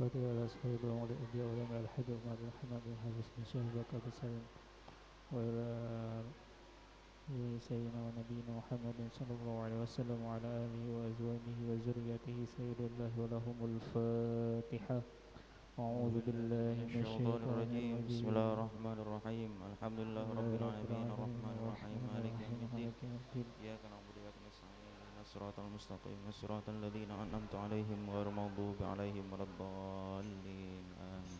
الفاتحة على سيد الأمر الأنبياء والأنبياء الحبيب ومعدن محمد بن حافظ بن شهبك أبو سليم وإلى سيدنا ونبينا محمد صلى الله عليه وسلم وعلى آله وأزواجه وذريته سيد الله ولهم الفاتحة. أعوذ بالله من الشيطان الشيطان الرجيم. بسم الرجيم. الله الرحمن الرحيم. الحمد لله رب العالمين الرحمن الرحيم مالك يوم الدين. إياك نعبد وإياك نستعين اهدنا الصراط المستقيم صراط الذين أنعمت عليهم غير المغضوب عليهم ولا الضالين آمين.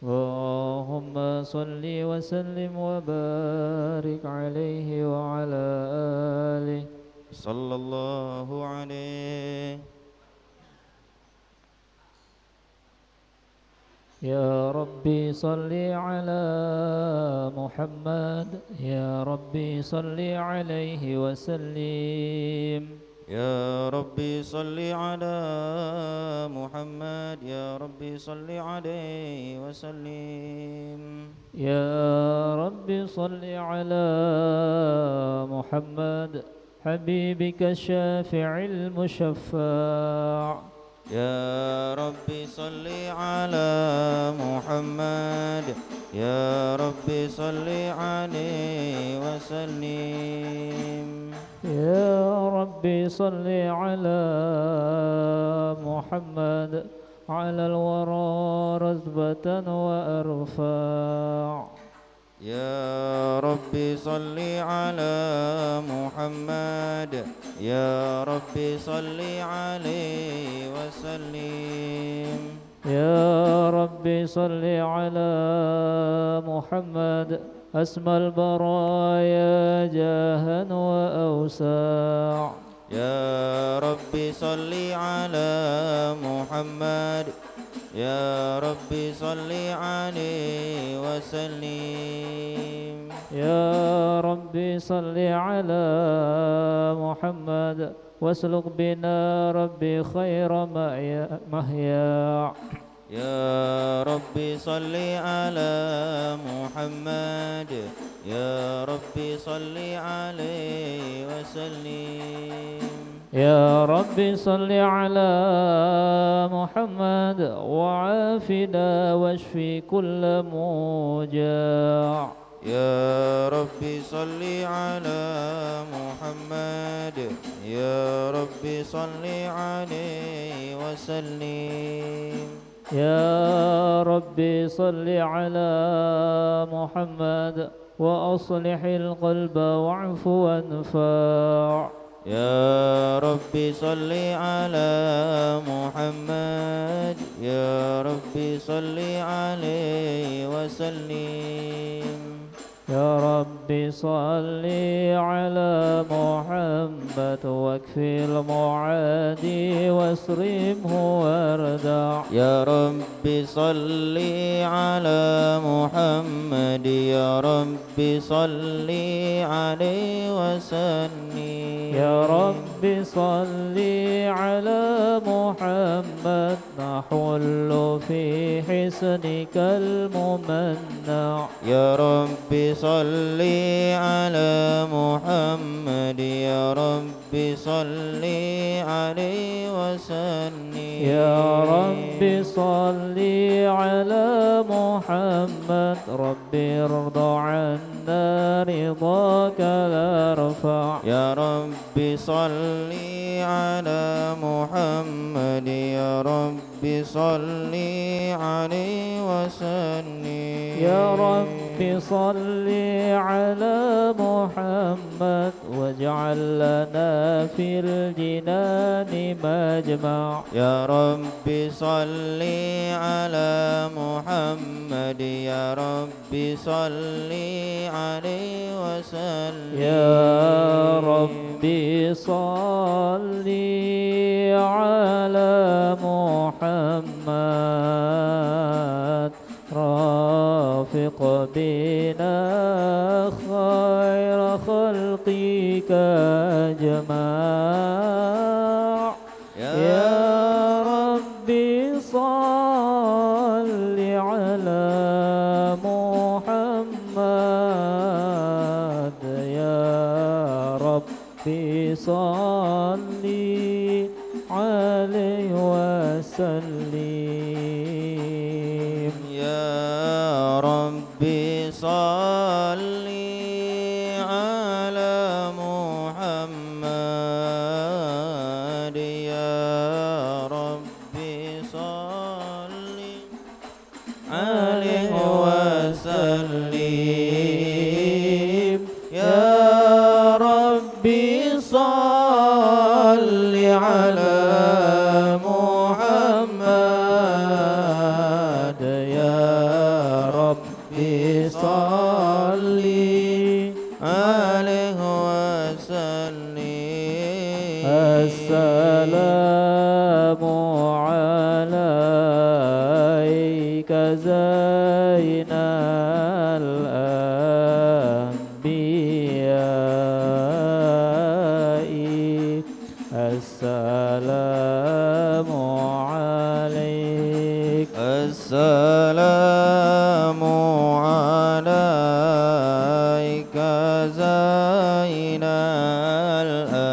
اللهم صل وسلم وبارك عليه وعلى آله صلى الله عليه. يا ربي صل على محمد يا ربي صل عليه وسلم. يا ربي صل على محمد يا ربي صل عليه وسلم. يا ربي صل على محمد حبيبك الشافع المشفع. يا ربي صل على محمد يا ربي صل عليه وسلم. يا ربي صل على محمد على الورى رتبة وأرفع. يا ربي صل على محمد يا ربي صل عليه وسلم. يا ربي صل على محمد أسمى البرايا جاها وأوساع. يا ربي صل على محمد يا ربي صل عليه وسلم. يا ربي صل على محمد واسلك بنا ربي خير مهيا. يا ربي صل على محمد يا ربي صل عليه وسلم. يا ربي صل على محمد وعافنا واشفي كل موجع. يا ربي صل على محمد يا ربي صل عليه وسلم. يا ربي صل على محمد وأصلح القلب واعف وانفع. يا ربي صل على محمد يا ربي صل عليه وسلم. يا ربي صل على محمد واكفي المعادي واصرمه واردع. يا ربي صل على محمد يا ربي صل عليه وسلم. يا ربي صل على محمد نحل في حسنك الممنع. يا ربي صل على محمد يا ربي صل عليه وسلم. يا ربي صل على محمد ربي ارضى عنا رضاك الارفع. يا ربي صل على محمد يا ربي صل عليه وسلم. يا ربي رب صل على محمد واجعل لنا في الجنان مجمع. يا رب صل على محمد يا رب صل عليه وسلم. يا رب صل على محمد رافق بنا خير خلقك أجمع. يا رب صل على محمد يا رب صل عليه وسلم. يا رب صل على محمد يا رب صل عليه وسلم. يا رب صل على محمد يا رب صل عليه وسلم. السلام عليك زين الأنبياء. السلام عليك. السلام عليك زين الأنبياء.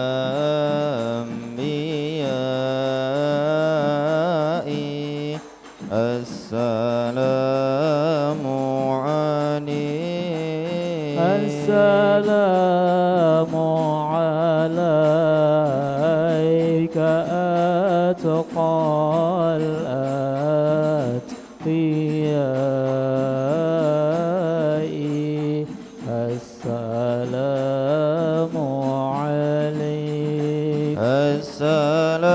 السلام عليك. السلام عليك أتقى الأتقياء. السلام عليك. السلام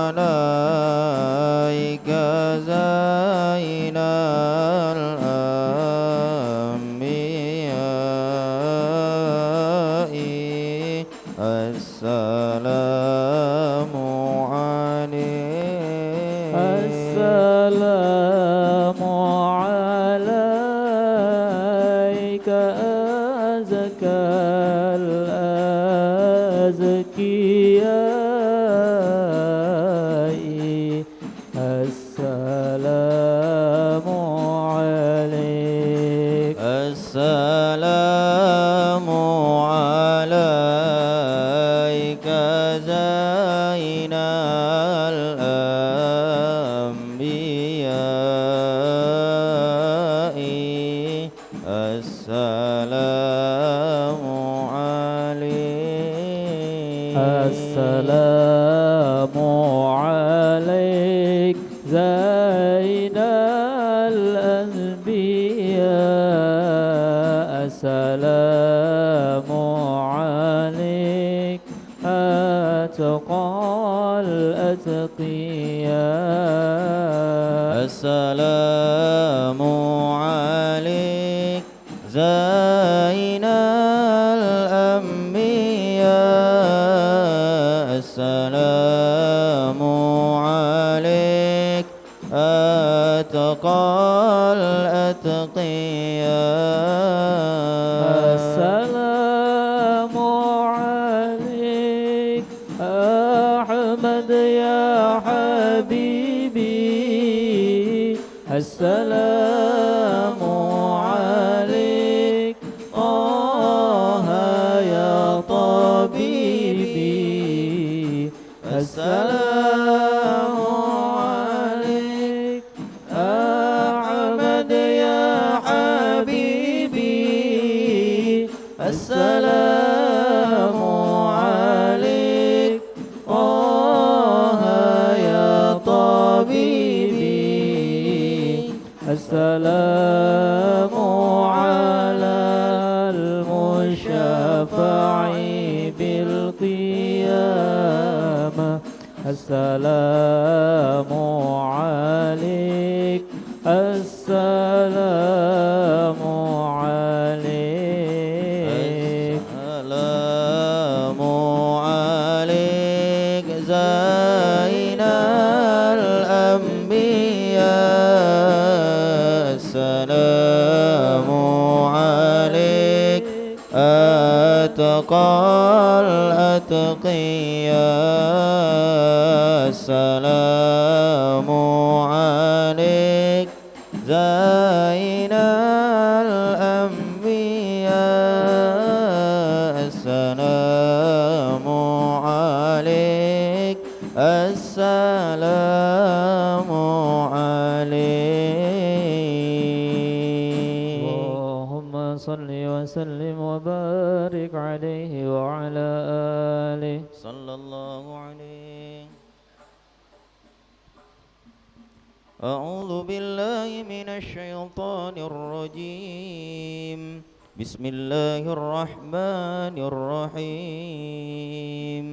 عليك زين الأنبياء. السلام عليك. السلام عليك أزكى الأزكياء. السلام عليك. السلام عليك زين الأنبياء. السلام عليك. السلام عليك زين الأنبياء. السلام عليك أتقى الأتقياء. السلام عليك زين الأنبياء. السلام عليك أتقى الأتقياء. السلام عليك أحمد يا حبيبي. السلام عليك طه يا طبيبي. السلام عليك أحمد يا حبيبي. السلام عليك طه يا طبيبي. السلام السلام عليك السلام عليك السلام عليك زين الأنبياء السلام عليك أتقى الأتقياء السلام عليك زين الأنبياء السلام عليك السلام عليك اللهم صل وسلم وبارك عليه وعلى آله صلى الله عليه. أعوذ بالله من الشيطان الرجيم. بسم الله الرحمن الرحيم.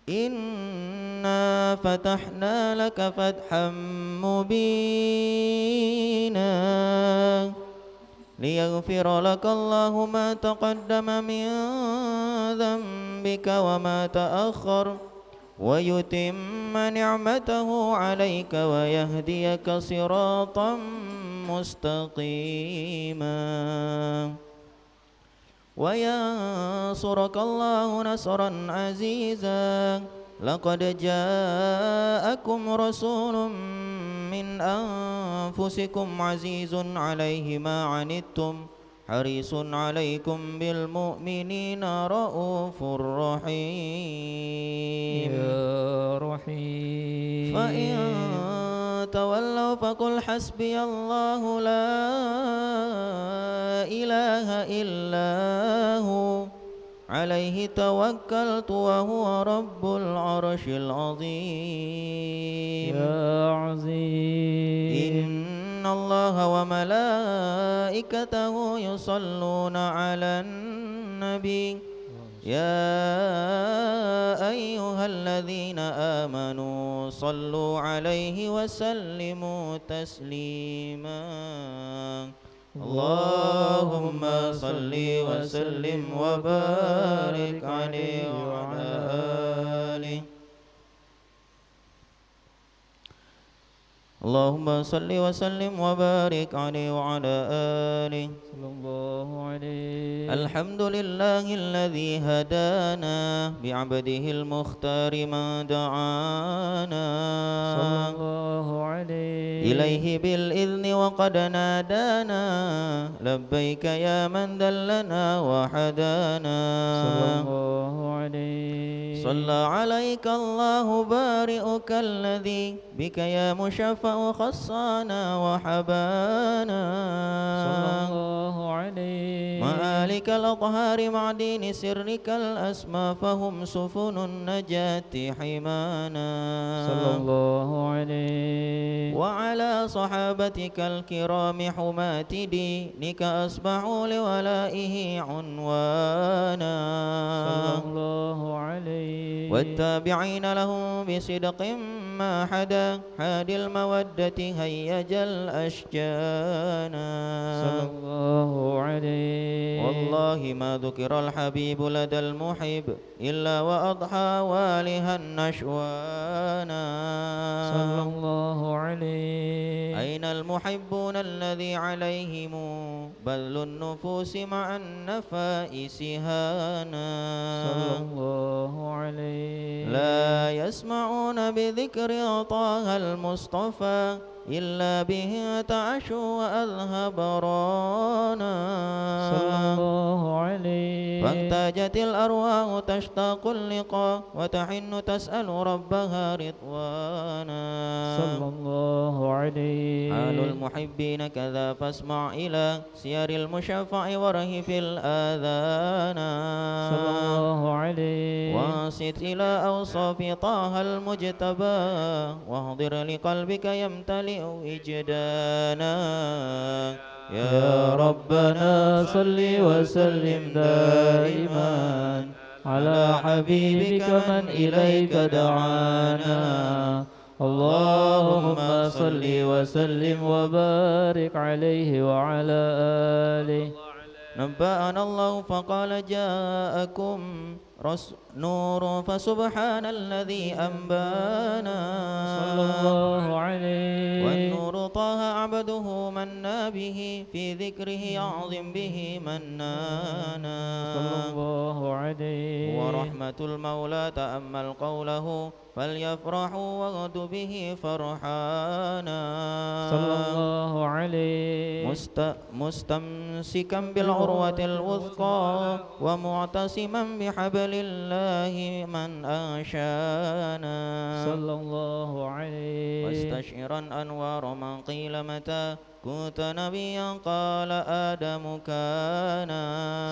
إنا فتحنا لك فتحا مبينا ليغفر لك الله ما تقدم من ذنبك وما تأخر ويتم نعمته عليك ويهديك صراطا مستقيما وينصرك الله نصرا عزيزا. لقد جاءكم رسول من أنفسكم عزيز عليه ما عنتم حريص عليكم بالمؤمنين رؤوف رحيم. يا رحيم فإن تولوا فقل حسبي الله لا إله إلا هو عليه توكلت وهو رب العرش العظيم. يا عظيم إن الله وملائكته يصلون على النبي يا أيها الذين آمنوا صلوا عليه وسلموا تسليما. اللهم صل وسلم وبارك عليه وعلى آله. اللهم صل وسلم وبارك عليه وعلى آله صلى الله عليه. الحمد لله الذي هدانا بعبده المختار ما دعانا صلى الله عليه. إليه بالإذن وقد نادانا لبيك يا من دلنا وحدانا صلى الله عليه. صلى عليك الله بارئك الذي بك يا مشفع خصانا وحبانا صلى الله عليه. مع آلك الأطهار مع دين سرك الأسمى فهم سفن النجاة حمانا صلى الله عليه. وعلى صحابتك الكرام حماة دينك أصبحوا لولائه عنوانا صلى الله عليه. والتابعين لهم بصدق ما حدا حاد المودة هيج الأشجانا صلى الله عليه. والله ما ذكر الحبيب لدى المحب إلا وأضحى والها نشوانا صلى الله عليه. أين المحبون الذي عليهم بذل النفوس مع النفائس هانا صلى الله عليه. لا يسمعون بذكر طه المصطفى إلا به تعشوا وأذهب رانا صلى الله عليه. فاحتاجت الأرواح تشتاق اللقاء وتحن تسأل ربها رضوانا صلى الله عليه. حال المحبين كذا فاسمع إلى سير المشفع ورهف الآذان صلى الله عليه. وانصت إلى أوصاف طه المجتبى واحضر لقلبك يمتلئ وجدانا يا ربنا صل وسلم دائما على حبيبك من إليك دعانا اللهم صل وسلم وبارك عليه وعلى آله نبأنا الله فقال جاءكم نور فسبحان الذي أنبانا صلى الله عليه والنور طه عبده منا به في ذكره أعظم به منانا صلى الله عليه ورحمة المولى تأمل قوله فليفرحوا وغد به فرحانا صلى الله عليه مستمسكا بالعروة الوثقى ومعتصما بحبل الله من أنشانا صلى الله عليه واستشعرا أنوار من قيل متى كنت نبيا قال آدم كان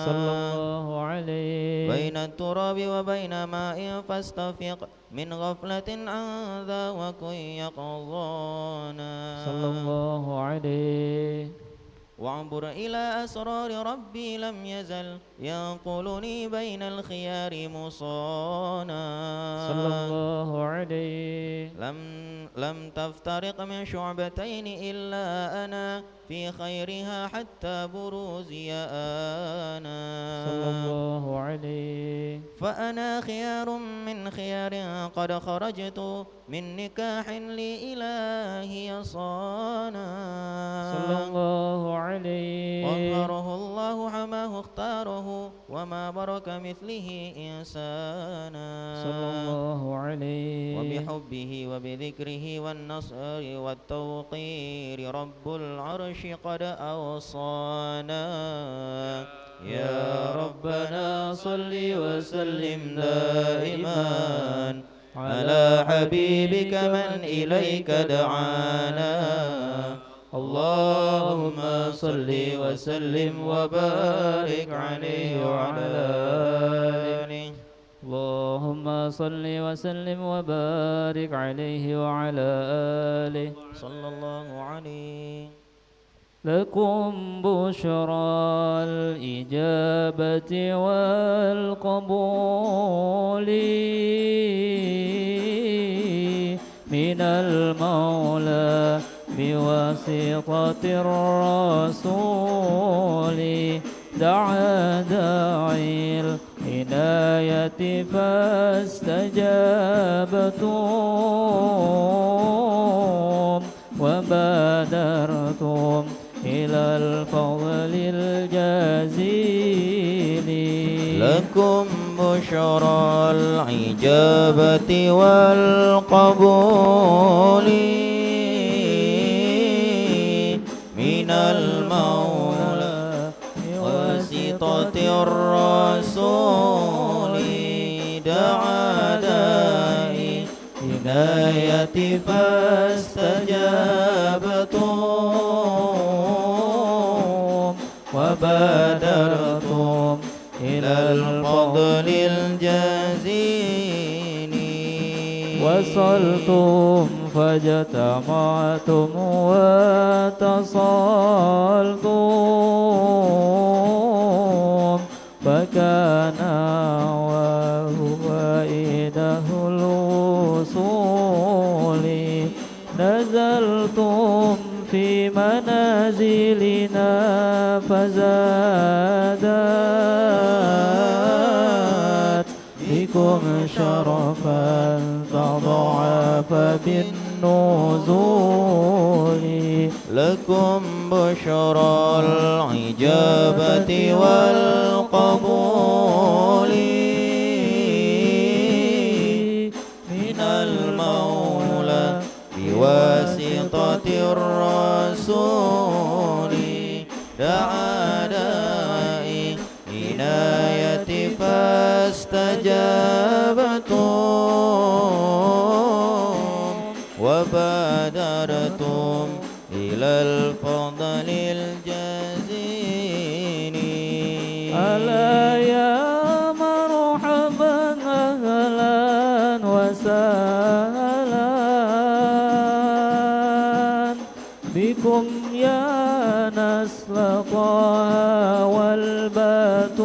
صلى الله عليه بين التراب وبين ماء فاستفق من غفلة عن ذا وكن يقظانا صلى الله عليه وعبر إلى أسرار ربي لم يزل ينقلني بين الخيار مصانا صلى الله عليه لم تفترق من شعبتين إلا أنا في خيرها حتى بروزي أنا صلى الله عليه فأنا خيار من خيار قد خرجت من نكاح لإلهي صانا صلى الله عليه طهره الله حماه اختاره وما برك مثله إنسانا صلى الله عليه وبحبه وبذكره والنصر والتوقير رب العرش قد أوصانا يا ربنا صل وسلم دائما على حبيبك من إليك دعانا اللهم صل وسلم وبارك عليه وعلى آله اللهم صل وسلم وبارك عليه وعلى آله صلى الله عليه لكم بشرى الإجابة والقبول من المولى بواسطة الرسول دعا داعي العناية فاستجابتم وبادرتم إلى الفضل الجزيل لكم بشرى الإجابة والقبول من المولى بواسطة الرسول دعا داعي العناية فاستجابتم وبادرتم إلى الفضل الجزيل وصلتم فاجتمعتم واتصلتم فكان وهو إله الوصول نزلتم في منازلنا فزادت بكم شرفا تضاعف بالنزول لكم بشرى الإجابة والقبول من المولى بواسطة الرسول دعا داعي عناية فاستجابتم وبادرتم إلى الفضل الجزيل ألا يا مرحبا أهلا وسهلا بكم يا نسل طه والبتول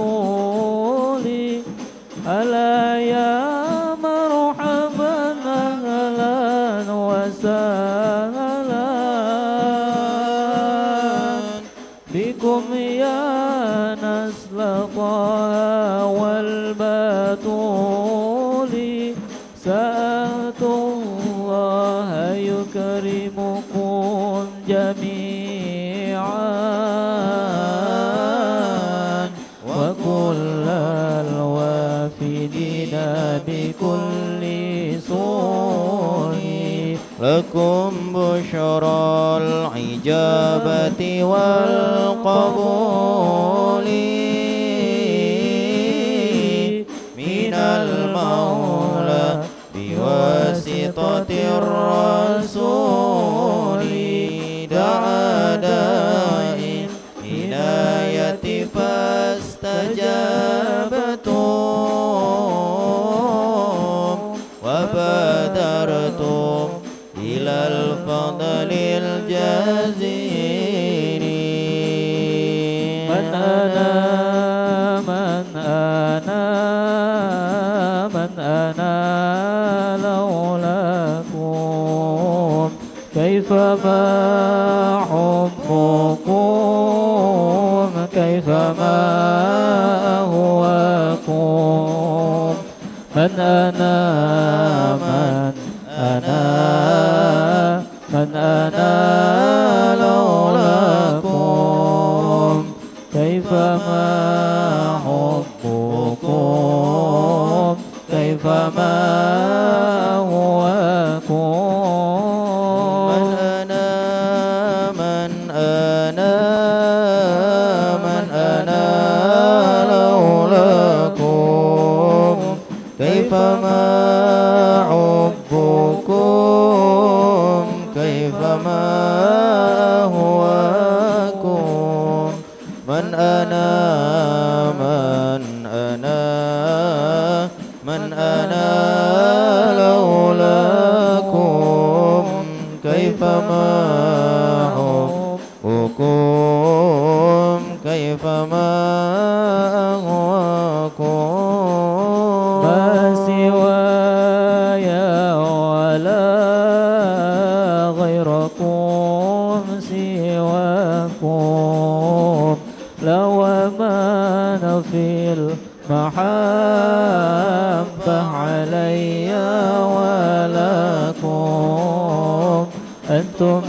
كل سوء لكم بشرى العجابة والقبول من المولى بواسطة الرسول دعا داعٍ هداية فاستجابتم وبادرتم إلى الفضل الجزيل من أنا لولاكم كيفما حبكم كيفما أهواكم من أنا لولاكم كيفما حبكم كيفما أهواكم من أنا لولاكم كيفما حبكم كيفما أهواكم من أنا لولاكم كيفما حبكم كيفما أهواكم ما سواي ولا غيركم سواكم لو أمان في المحبة علي ولكم أنتم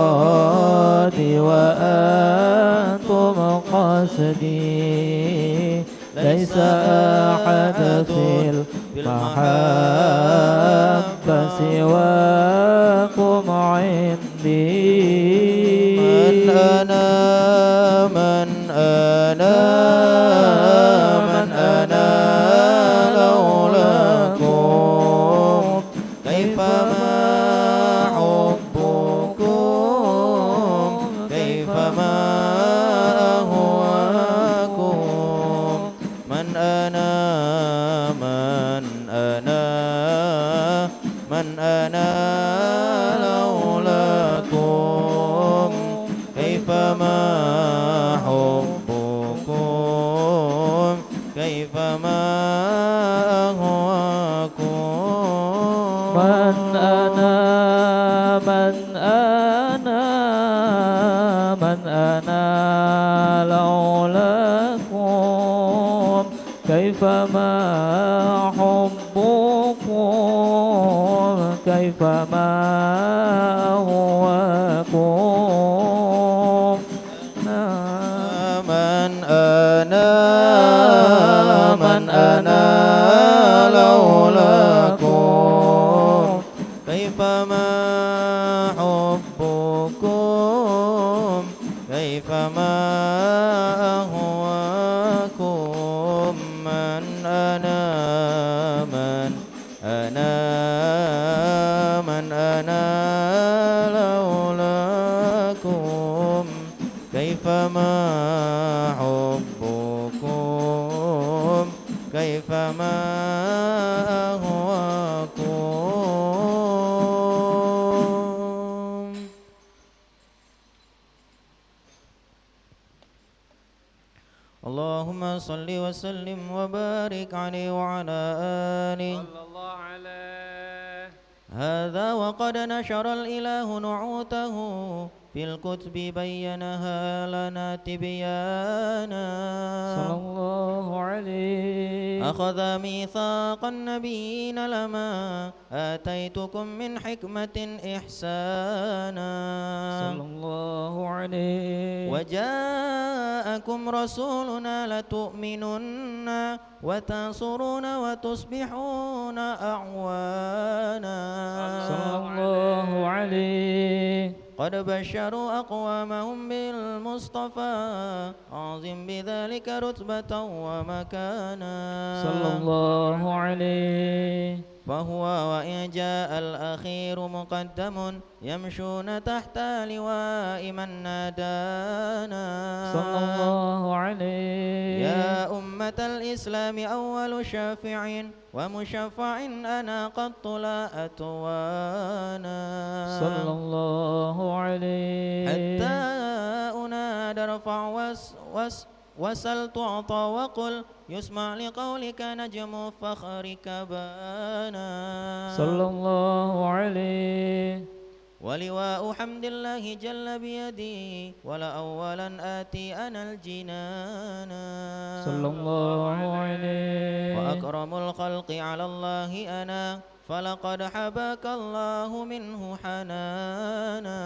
مرادي وأنتم قصدي ليس أحد في المحبة سواكم عندي من أنا لولاكم كيفما حبكم كيفما أهواكم من أنا لولاكم كيفما حبكم كيفما أهواكم من أنا لولاكم كيفما حبكم كيفما أهواكم من أنا لولاكم كيفما حبكم كيفما أهواكم من أنا لولاكم كيفما حبكم كيفما أهواكم اللهم صل وسلم وبارك عليه وعلى آله صلى الله عليه. هذا وقد نشر الإله نعوته في الكتب بينها لنا تبيانا صلى الله عليه أخذ ميثاق النبيين لما آتيتكم من حكمة إحسانا صلى الله عليه. وجاءكم رسولنا لتؤمنن وتنصرون وتصبحون أعوانا صلى الله عليه. قد بشروا أقوامهم بالمصطفى أعظم بذلك رتبة ومكانا صلى الله عليه. فهو وإن جاء الأخير مقدم يمشون تحت لواء من نادانا صلى الله عليه. يا أمة الإسلام أول شافع ومشفع أنا قد لا أتوانا صلى الله عليه. حتى أنادى ارفع وسل تعطى وقل يسمع لقولك نجم فخرك بانا صلى الله عليه. ولواء حمد الله جل بيدي ولا أولا آتي أنا الجنانا صلى الله عليه. وأكرم الخلق على الله أنا فلقد حباك الله منه حنانا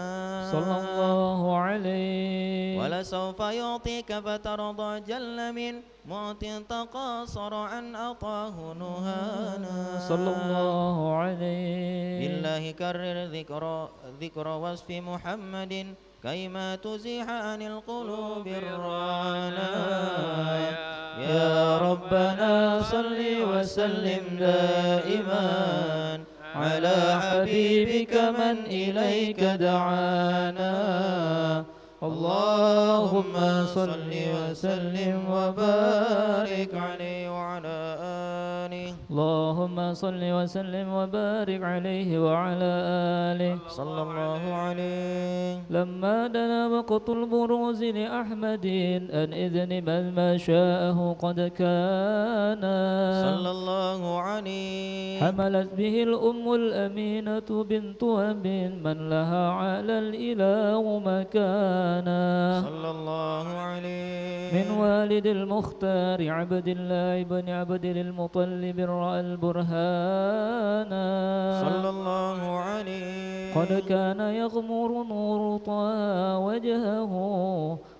صلى الله عليه. ولسوف يعطيك فترضى جل من معط تقاصر عن أطاه نهانا صلى الله عليه. بالله كرر ذكر وصف محمد كيما تزيح عن القلوب الرانا يا ربنا صل وسلم دائما على حبيبك من إليك دعانا اللهم صل وسلم وبارك عليه وعلى آله اللهم صل وسلم وبارك عليه وعلى آله صلى الله عليه. لما دنا وقت البروز لأحمد أن إذن من ما شاءه قد كان صلى الله عليه. حملت به الأم الأمينة بنت أب من لها على الإله مكانا صلى الله عليه. من والد المختار عبد الله بن عبد المطلب رأى البرهانا صلى الله عليه. قد كان يغمر نور طه وجهه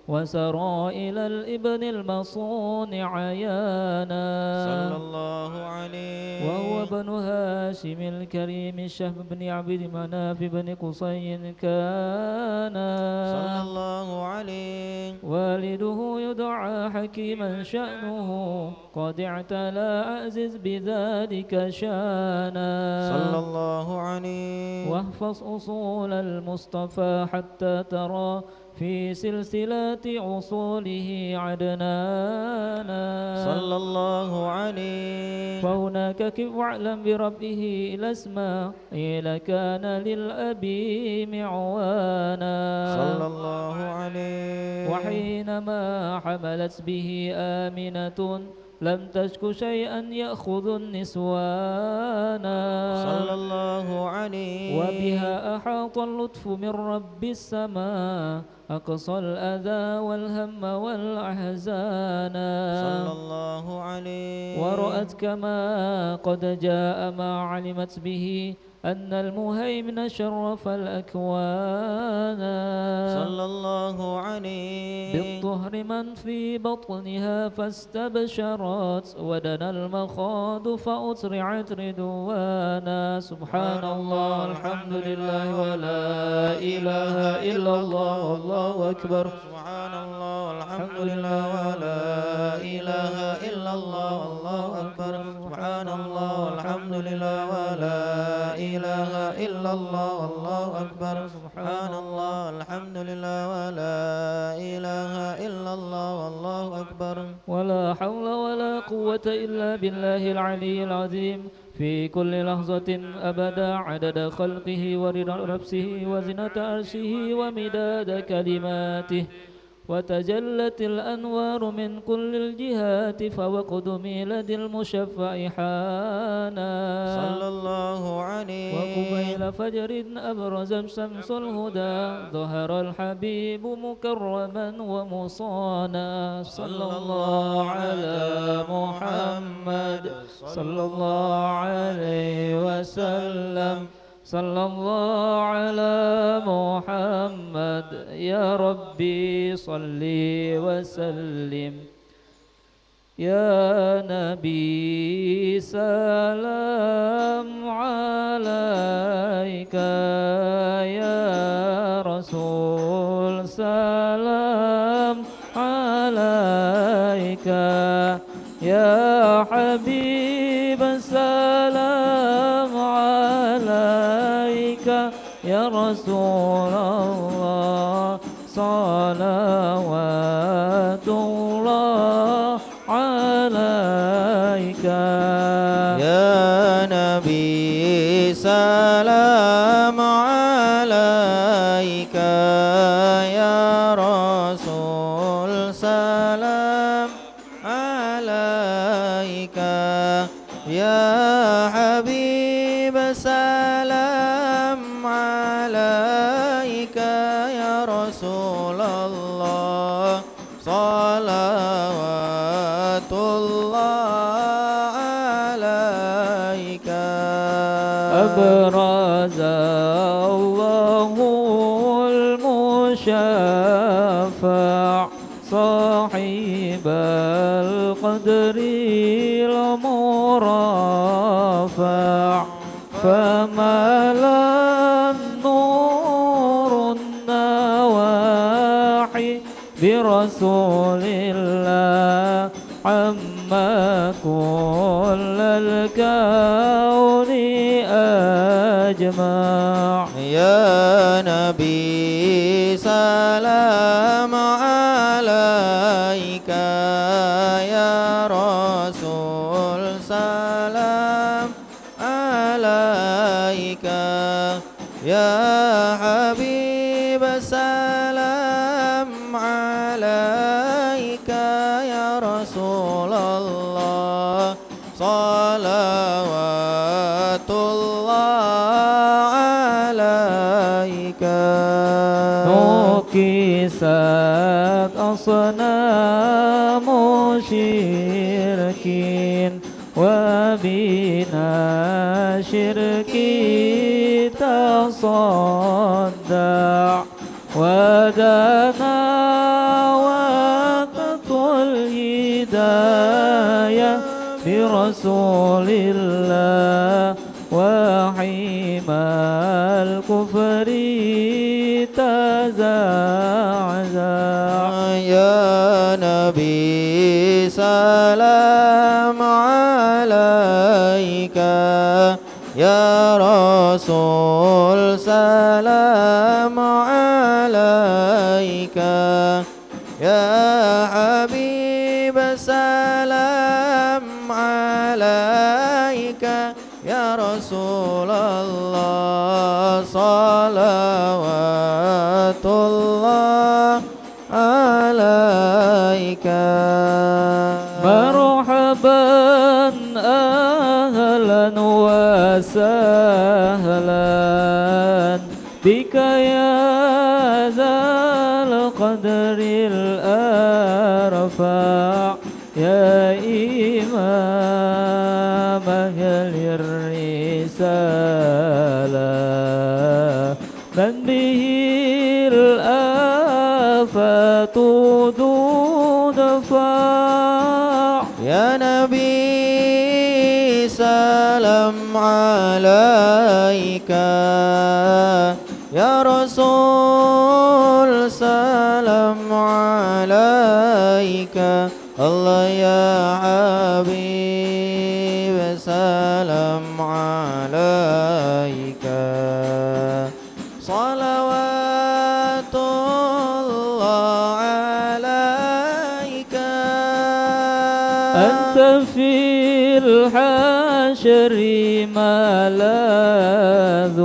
وسرى إلى الإبن المصون عيانا صلى الله عليه. وهو ابن هاشم الكريم الشهم بن عبد مناف بن قصي كان صلى الله عليه. والده يدعى حكيما شأنه قد اعتلى أعزز بذلك شانا صلى الله عليه. واحفظ أصول المصطفى حتى ترى في سلسلة عصوله عدنانا صلى الله عليه. فهناك كف واعلم بربه الأسماء إلى كان للأبي معوانا صلى الله عليه. وحينما حملت به آمنة لم تشك شيئا يأخذ النسوان صلى الله عليه. وبها أحاط اللطف من رب السماء أقصى الأذى والهم والأحزان صلى الله عليه. ورأت كما قد جاء ما علمت به أن المهيمن شرف الأكوان صلى الله عليه. بالطهر من في بطنها فاستبشرت ودنا المخاض فأسرعت رضوانا سبحان الله الحمد لله ولا إله إلا الله والله أكبر سبحان الله والحمد لله ولا إله إلا الله والله أكبر سبحان الله والحمد لله ولا إله إلا الله والله أكبر سبحان الله الحمد لله ولا إله إلا الله والله أكبر ولا حول ولا قوة إلا بالله العلي العظيم في كل لحظة أبدا عدد خلقه ورضا نفسه وزنة عرشه ومداد كلماته وتجلت الأنوار من كل الجهات فوقد ميلاد المشفع حانا صلى الله عليه. وقبيل فجر أبرز شمس الهدى ظهر الحبيب مكرما ومصانا صلى الله على محمد صلى الله عليه وسلم صلى الله على محمد يا ربي صل وسلم يا نبي سلام عليك يا رسول سلام عليك يا حبيب سلام عليك يا رسول الله صلوات الله عليك يا نبي سلام عليك يا رسول سلام عليك يا حبيب سلام عليك يا رسول الله صلوات الله عليك أبرز الله المشفع صاحب القدر المرفع فملا النور النواحي برسول الله عما كل الكون أجمع يا نبي سلام عليك يا رسول سلام عليك يا حبيب سلام عليك يا رسول الله صلوات الله عليك نكست أصنام شركين وبنا شركي تصدع ودنا وقت الهداية برسول الله وحيما الكفر تزعزع يا نبي سلام عليك يا رسول سلام عليك يا حبيب سلام عليك يا رسول الله صلوات الله عليك مرحبا أهلا وسهلا بك يا ذا القدر الأرفع يا إمام أهل الرسالة من به الآفات تدفع يا نبي سلام عليك يا رسول سلام عليك الله يا حبيب سلام عليك صلوات الله عليك أنت في الحشر ملاذ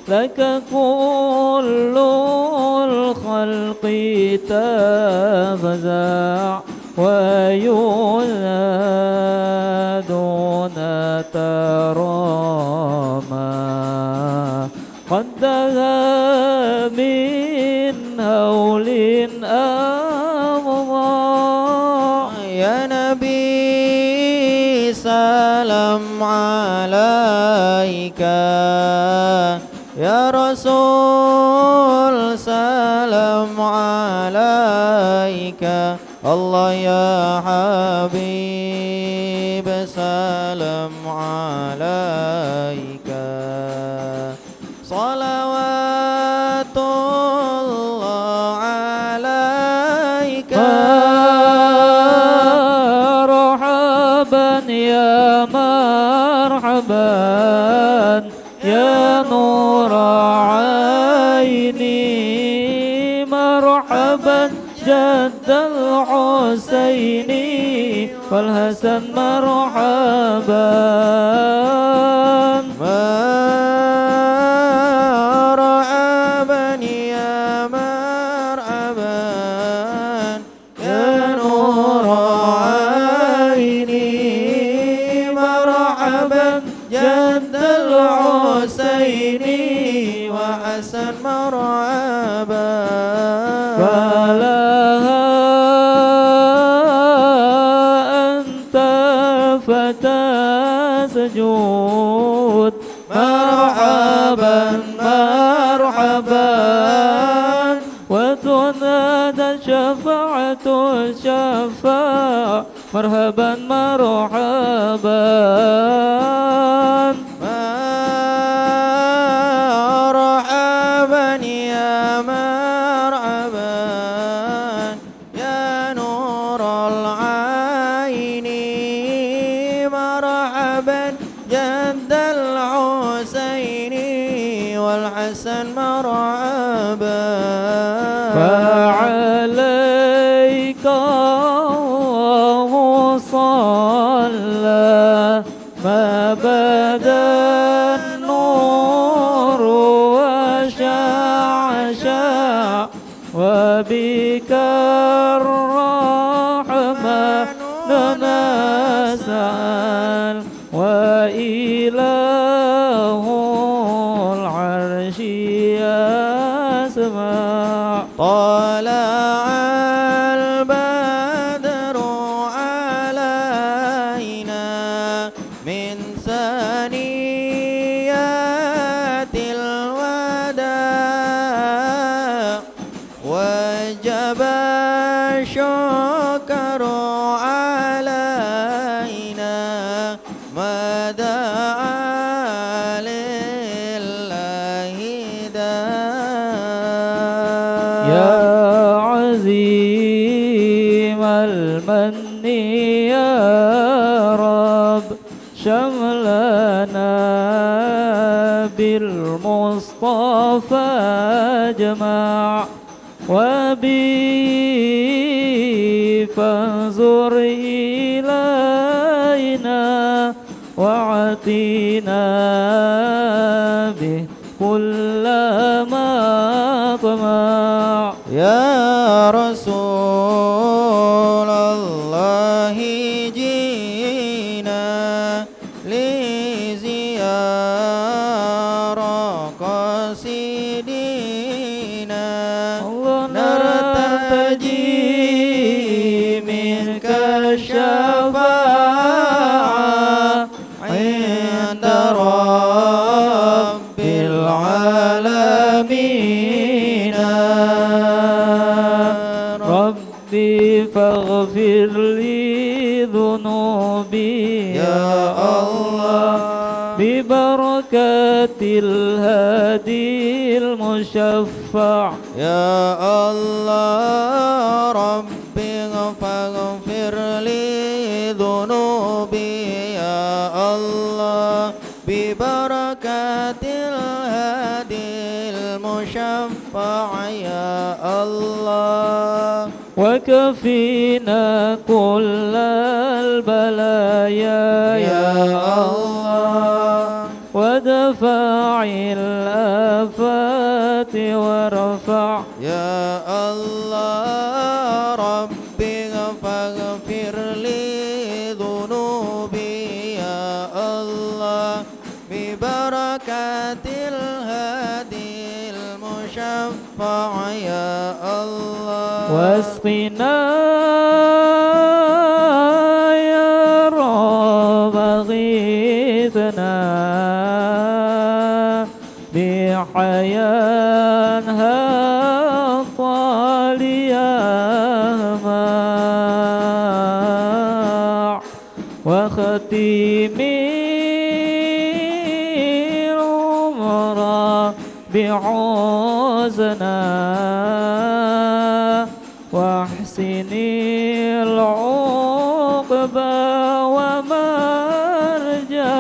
لك كل الخلق تفزع وينادون تراما قد دها من هول أمضى يا نبي salam alaika ya Rasul, salam alaika Allah ya Habib, salam alaika salawatullah alaika marhaban ya marhaban ya nur aini marhaban jaddal husaini wal hasan marhaban marhaban ya marhaban ya nur aini marhaban jaddal husaini wa hasan marhaban falaha anta fata sujud marhaban marhaban wa tunada syafa'atul syafa' marhaban marhaban marhaban ya marhaban ya nurul aini marhaban jaddal husaini wal hasan marhaban fa'alaika Allahu shalla ma badan nur wa sya'a wa bika rahman nas'al wa ilahul arshi yasma' طلع البدر علينا من ثنيات الوداع وجب الشكر علينا ما دعا لله داع يا عزيم المن يا رب شملنا بالمصطفى اجمع وبه فانظر إلينا واعطينا به كل ما طمع يا رسول الله جينا لزيارة قصيدنا نرتجي منك الشفاعة عند رب العالمين ربي فاغفر لي ذنوبي يا الله ببركة الهادي المشفع يا الله ربي فاغفر لي ذنوبي يا الله ببركة الهادي المشفع يا الله وكفينا كل البلايا يا الله ودفع الآفات وارفع يا الله ربي فاغفر لي ذنوبي يا الله ببركة الهادي المشفع يا الله واسقنا يا رب حياها طاليا مع وختيمي العمر بعوزنا واحسني العقبى ومرجع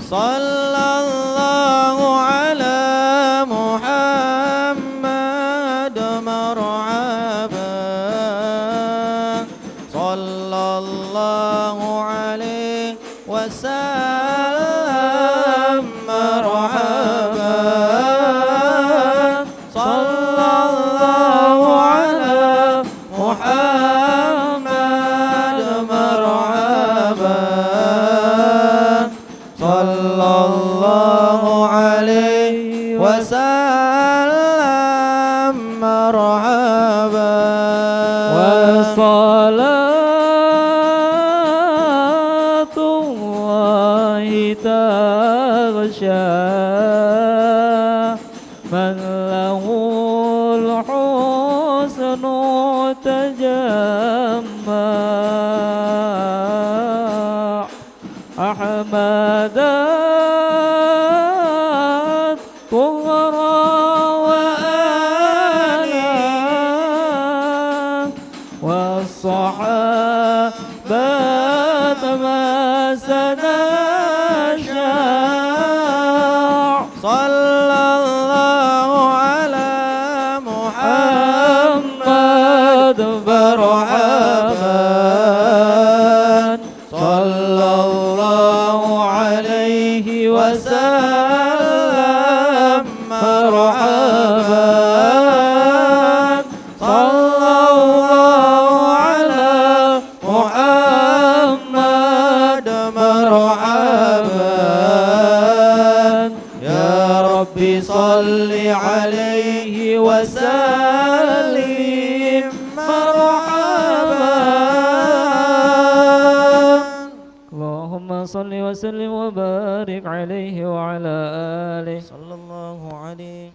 صلى الله على محمد مرحبا صلى الله عليه وسلم مرحبا صلى الله على محمد مرحبا صلى الله عليه وسلم مرحبا وصلاة الله تغشى من له الحسن تجمع أحمد طهر وآله والصحابة ما سنشاع صلى الله على محمد مرحبا صلى الله عليه وسلم مرحبا صلى الله على محمد مرحبا يا ربي صل عليه وسلم مرحبا اللهم صل وسلم وبارك عليه وعلى آله صلى الله عليه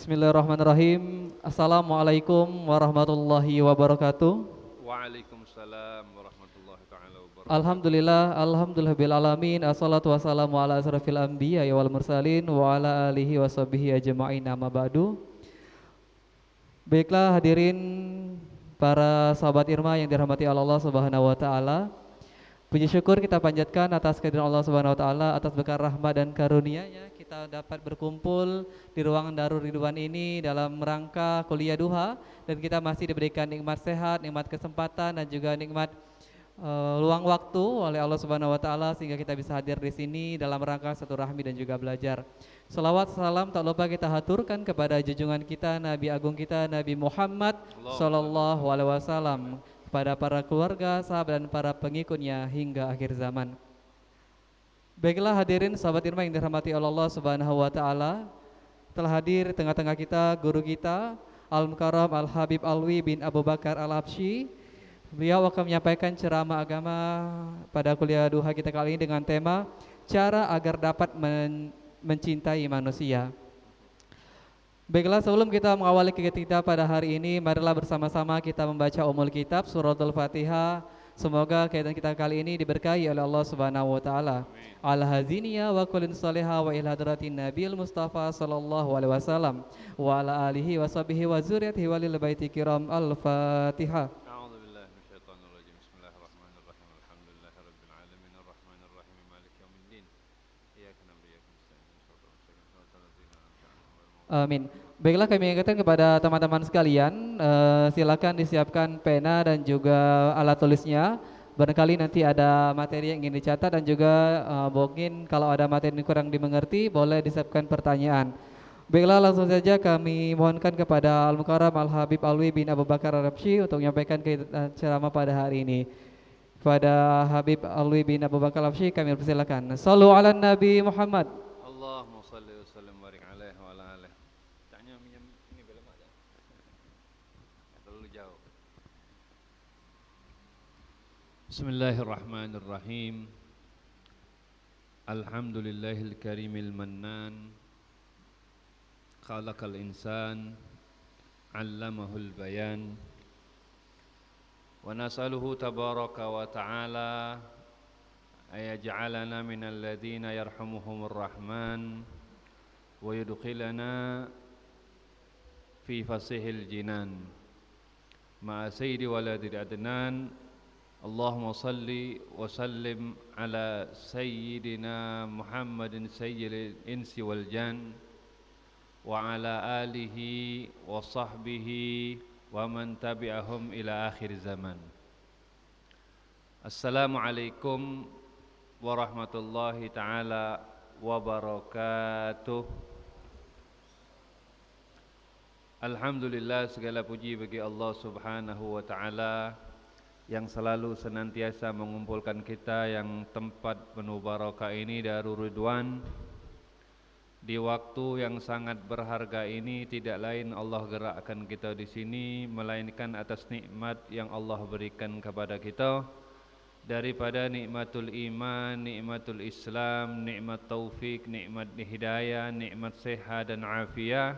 Bismillahirrahmanirrahim. Assalamualaikum warahmatullahi wabarakatuh. Waalaikumsalam warahmatullahi taala wabarakatuh. Alhamdulillah bil alamin. Assalatu wassalamu ala asrafil anbiya wal mursalin wa ala alihi washabihi ajma'in amma ba'du. Baiklah hadirin para sahabat Irma yang dirahmati Allah Subhanahu wa taala. Puji syukur kita panjatkan atas kehadiran Allah Subhanahu wa taala, atas berkah rahmat dan karunia-Nya kita dapat berkumpul di ruangan Darul Ridwan ini dalam rangka kuliah duha, dan kita masih diberikan nikmat sehat, nikmat kesempatan dan juga nikmat luang waktu oleh Allah Subhanahu wa taala sehingga kita bisa hadir di sini dalam rangka silaturahmi dan juga belajar. Salawat salam tak lupa kita haturkan kepada junjungan kita Nabi agung kita Nabi Muhammad sallallahu alaihi wasallam, kepada para keluarga, sahabat dan para pengikutnya hingga akhir zaman. Baiklah hadirin sahabat Irma yang dirahmati Allah Subhanahu wa taala, telah hadir tengah-tengah kita guru kita Al-Mukarram Al-Habib Alwi bin Abu Bakar Al-Habsyi. Beliau akan menyampaikan ceramah agama pada kuliah duha kita kali ini dengan tema cara agar dapat mencintai manusia. Baiklah, sebelum kita mengawali kegiatan kita pada hari ini, marilah bersama-sama kita membaca Ummul Kitab Suratul Fatihah. Semoga kegiatan kita kali ini diberkahi oleh Allah Subhanahu wa taala. Al-haziniya wa kullin salihah wa ila hadratin Nabil Mustafa sallallahu alaihi wasallam wa ala alihi wa sahbihi wa zurriyyatihi wa lil baiti kiram. Al-Fatihah. A'udzu billahi minasyaitonir rajim. Bismillahirrahmanirrahim. Alhamdulillahirabbil alamin arrahmanir rahim maliki yaumiddin. Iyyaka na'budu wa iyyaka nasta'in. Shiratal mustaqim. Shiratal ladzina an'amta 'alaihim. Amin. Baiklah, kami ingatkan kepada teman-teman sekalian, silakan disiapkan pena dan juga alat tulisnya. Barangkali nanti ada materi yang ingin dicatat dan juga mungkin kalau ada materi yang kurang dimengerti boleh disiapkan pertanyaan. Baiklah, langsung saja kami mohonkan kepada Al-Mukarram Al-Habib Alwi bin Abu Bakar Ar-Rabsyi untuk menyampaikan ceramah pada hari ini. Kepada Habib Alwi bin Abu Bakar Ar-Rabsyi kami persilakan. Sallu ala Nabi Muhammad. Allahumma salli wa sallim barik alaihi wa ala alihi. Tanya minyak ini belum ada. Terlalu jauh. Bismillahirrahmanirrahim. Alhamdulillahil karimil mannan. Khalaqal insan, 'allamahul bayan. Wa nas'aluhu tabaraka wa ta'ala ayaj'alana minal ladzina yarhamuhumur rahman wa yudkhilana fi fasihil jinan ma'a sayyidi waladil adnan. Allahumma salli wa sallim ala sayyidina Muhammadin sayyidil insi wal jan wa ala alihi wa sahbihi wa man tabi'ahum ila akhir zaman. Assalamualaikum warahmatullahi ta'ala wabarakatuh. Alhamdulillah, segala puji bagi Allah subhanahu wa ta'ala yang selalu senantiasa mengumpulkan kita yang tempat penuh barakah ini Darul Ridwan. Di waktu yang sangat berharga ini tidak lain Allah gerakkan kita di sini melainkan atas nikmat yang Allah berikan kepada kita daripada nikmatul iman, nikmatul Islam, nikmat taufik, nikmat hidayah, nikmat sehat dan afiat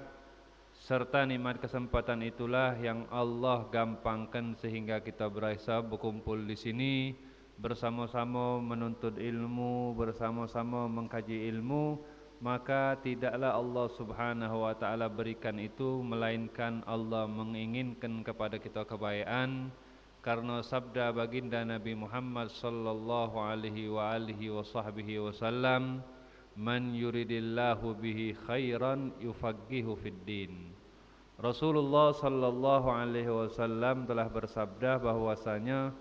serta nikmat kesempatan itulah yang Allah gampangkan sehingga kita bisa berkumpul di sini bersama-sama menuntut ilmu, bersama-sama mengkaji ilmu. Maka tidaklah Allah subhanahu wa ta'ala berikan itu melainkan Allah menginginkan kepada kita kebaikan. Karena sabda baginda Nabi Muhammad sallallahu alaihi wa alihi wa sahbihi wasallam, man yuridillahu bihi khairan yufaqihu fid din. Rasulullah sallallahu alaihi wasallam telah bersabda bahwasanya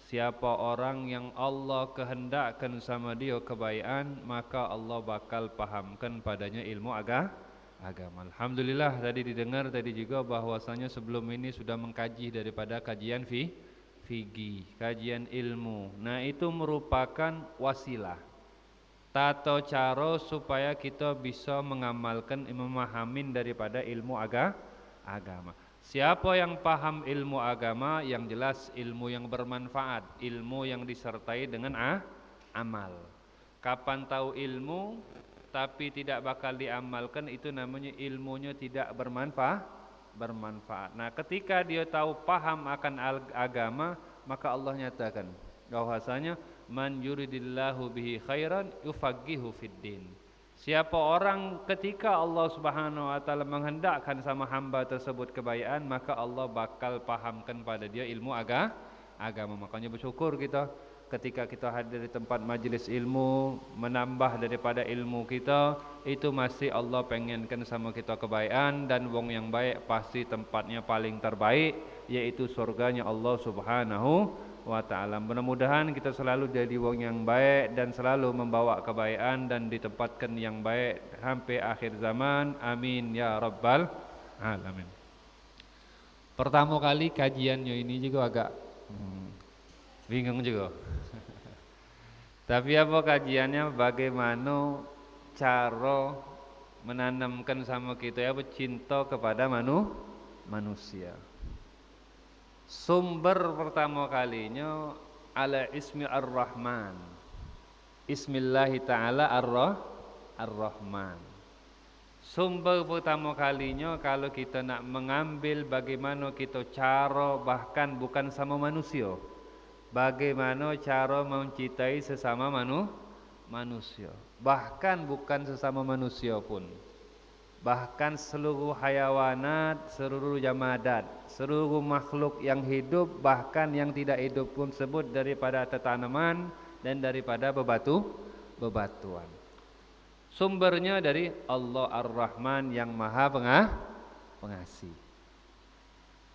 siapa orang yang Allah kehendakkan sama dia kebaikan, maka Allah bakal pahamkan padanya ilmu agama. Alhamdulillah, tadi didengar tadi juga bahwasanya sebelum ini sudah mengkaji daripada kajian fikih, kajian ilmu. Nah, itu merupakan wasilah, tata cara supaya kita bisa mengamalkan, memahamin daripada ilmu agama. Siapa yang paham ilmu agama, yang jelas ilmu yang bermanfaat, ilmu yang disertai dengan amal. Kapan tahu ilmu tapi tidak bakal diamalkan, itu namanya ilmunya tidak bermanfaat. Nah, ketika dia tahu paham akan agama, maka Allah nyatakan bahwasanya man yuridillahu bihi khairan yufaqihu fid din. Siapa orang ketika Allah subhanahu wa ta'ala menghendakkan sama hamba tersebut kebaikan, maka Allah bakal pahamkan pada dia ilmu agama. Makanya bersyukur kita ketika kita hadir di tempat majlis ilmu, menambah daripada ilmu kita, itu masih Allah pengenkan sama kita kebaikan. Dan wong yang baik pasti tempatnya paling terbaik, yaitu surganya Allah subhanahu wa ta'ala. Mudah-mudahan kita selalu jadi wong yang baik dan selalu membawa kebaikan dan ditempatkan yang baik sampai akhir zaman. Amin ya rabbal alamin. Pertama kali kajiannya ini juga agak bingung juga. Tapi apa kajiannya, bagaimana cara menanamkan sama kita ya cinta kepada manusia. Sumber pertama kalinya ala ismi ar-Rahman. Ismillahi ta'ala ar-Rahman. Sumber pertama kalinya kalau kita nak mengambil bagaimana kita cara, bahkan bukan sama manusia, bagaimana cara mencintai sesama manusia, bahkan bukan sesama manusia pun, bahkan seluruh hayawanat, seluruh jamadat, seluruh makhluk yang hidup, bahkan yang tidak hidup pun sebut daripada tanaman dan daripada bebatuan. Sumbernya dari Allah Ar-Rahman yang Maha Pengasih.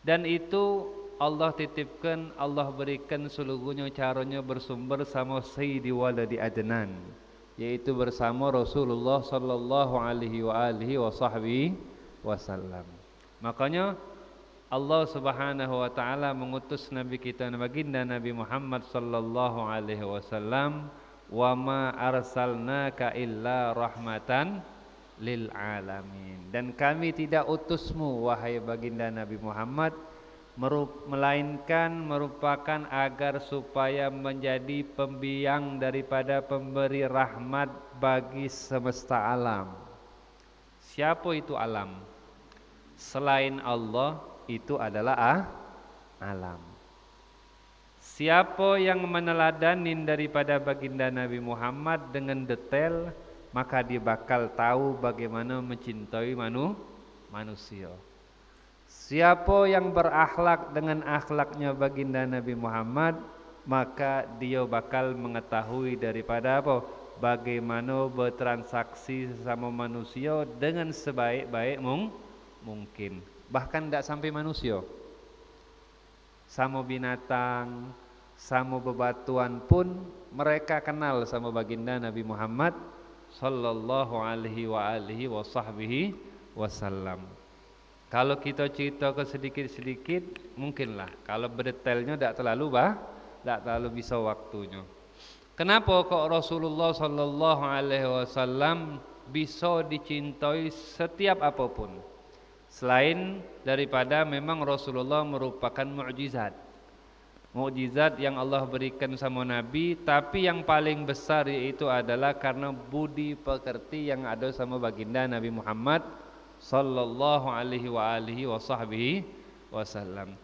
Dan itu Allah titipkan, Allah berikan seluruhnya caranya bersumber sama Sayyidi Waladi Adnan, yaitu bersama Rasulullah sallallahu alaihi wasallam. Makanya Allah Subhanahu wa taala mengutus nabi kita baginda Nabi Muhammad sallallahu alaihi wasallam, wa ma arsalnaka illa rahmatan lil alamin. Dan kami tidak utusmu wahai baginda Nabi Muhammad melainkan merupakan agar supaya menjadi pembiang daripada pemberi rahmat bagi semesta alam. Siapa itu alam? Selain Allah itu adalah alam. Siapa yang meneladanin daripada baginda Nabi Muhammad dengan detail, maka dia bakal tahu bagaimana mencintai manusia. Siapa yang berakhlak dengan akhlaknya baginda Nabi Muhammad, maka dia bakal mengetahui daripada apa? Bagaimana bertransaksi sesama manusia dengan sebaik-baik mungkin. Bahkan tidak sampai manusia, sama binatang, sama bebatuan pun mereka kenal sama baginda Nabi Muhammad sallallahu alaihi wasallam. Kalau kita cerita ke sedikit-sedikit mungkinlah, kalau berdetailnya tidak terlalu bisa waktunya. Kenapa kok Rasulullah sallallahu alaihi wasallam bisa dicintai setiap apapun? Selain daripada memang Rasulullah merupakan mukjizat. Mukjizat yang Allah berikan sama Nabi, tapi yang paling besar yaitu adalah karena budi pekerti yang ada sama baginda Nabi Muhammad sallallahu alaihi wasallam.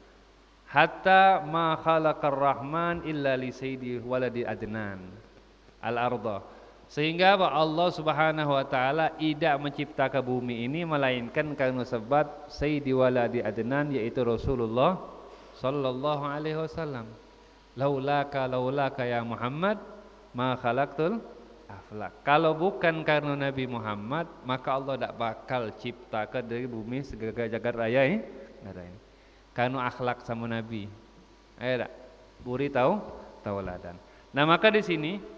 Hatta ma khalaqar rahman illa li sayyidi waladi adnan al-ardh. Sehingga Allah Subhanahu wa taala tidak menciptakan bumi ini melainkan karena sebab sayyidi waladi adnan, yaitu Rasulullah sallallahu alaihi wasallam. Laulaka ya Muhammad ma khalaqtul aflak. Kalau bukan karena Nabi Muhammad, maka Allah tidak bakal ciptakan dari bumi segala jagat raya ini. Karena akhlak sama Nabi. Tak? Buri tauladan. Nah, maka di sini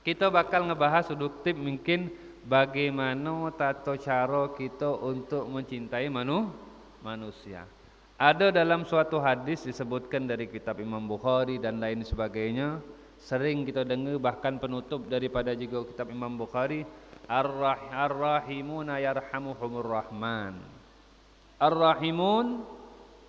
kita bakal ngebahas sudut tip mungkin bagaimana tata cara kita untuk mencintai manusia. Ada dalam suatu hadis disebutkan dari kitab Imam Bukhari dan lain sebagainya. Sering kita dengar bahkan penutup daripada juga kitab Imam Bukhari, Ar-Rahimuna yarhamuhumur Rahman. Ar-Rahimun,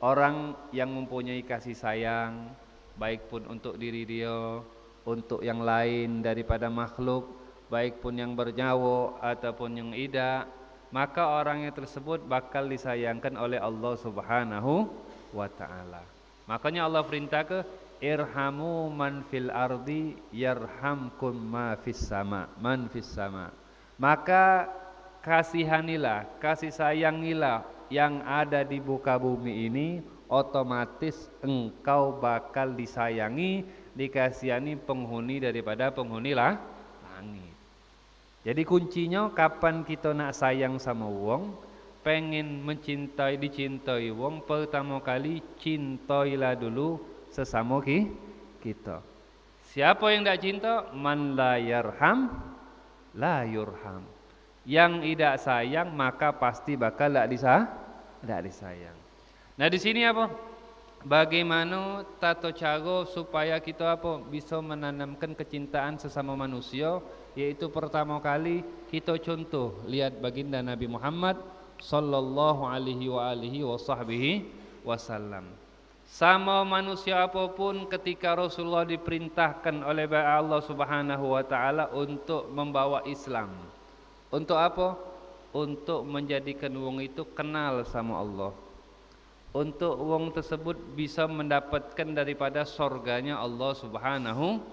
orang yang mempunyai kasih sayang, baik pun untuk diri dia, untuk yang lain daripada makhluk, baik pun yang bernyawa ataupun yang tidak, maka orang yang tersebut bakal disayangkan oleh Allah Subhanahu wa ta'ala. Makanya Allah perintah ke irhamu man fil ardi yarhamkum man fis sama. Maka kasihanilah, kasih sayangilah yang ada di muka bumi ini, otomatis engkau bakal disayangi, dikasihani penghuni daripada penghuni langit. Jadi kuncinya kapan kita nak sayang sama wong, pengen dicintai wong, pertama kali cintailah dulu sesama kita. Siapa yang tidak cinta? Man la yarham la yurham. Yang tidak sayang maka pasti bakal tidak disayang. Nah, di sini apa? Bagaimana tata cara supaya kita bisa menanamkan kecintaan sesama manusia, yaitu pertama kali kita contoh lihat baginda Nabi Muhammad sallallahu alaihi wasallam. Sama manusia apapun, ketika Rasulullah diperintahkan oleh Allah Subhanahu wa taala untuk membawa Islam. Untuk apa? Untuk menjadikan wong itu kenal sama Allah. Untuk wong tersebut bisa mendapatkan daripada surganya Allah Subhanahu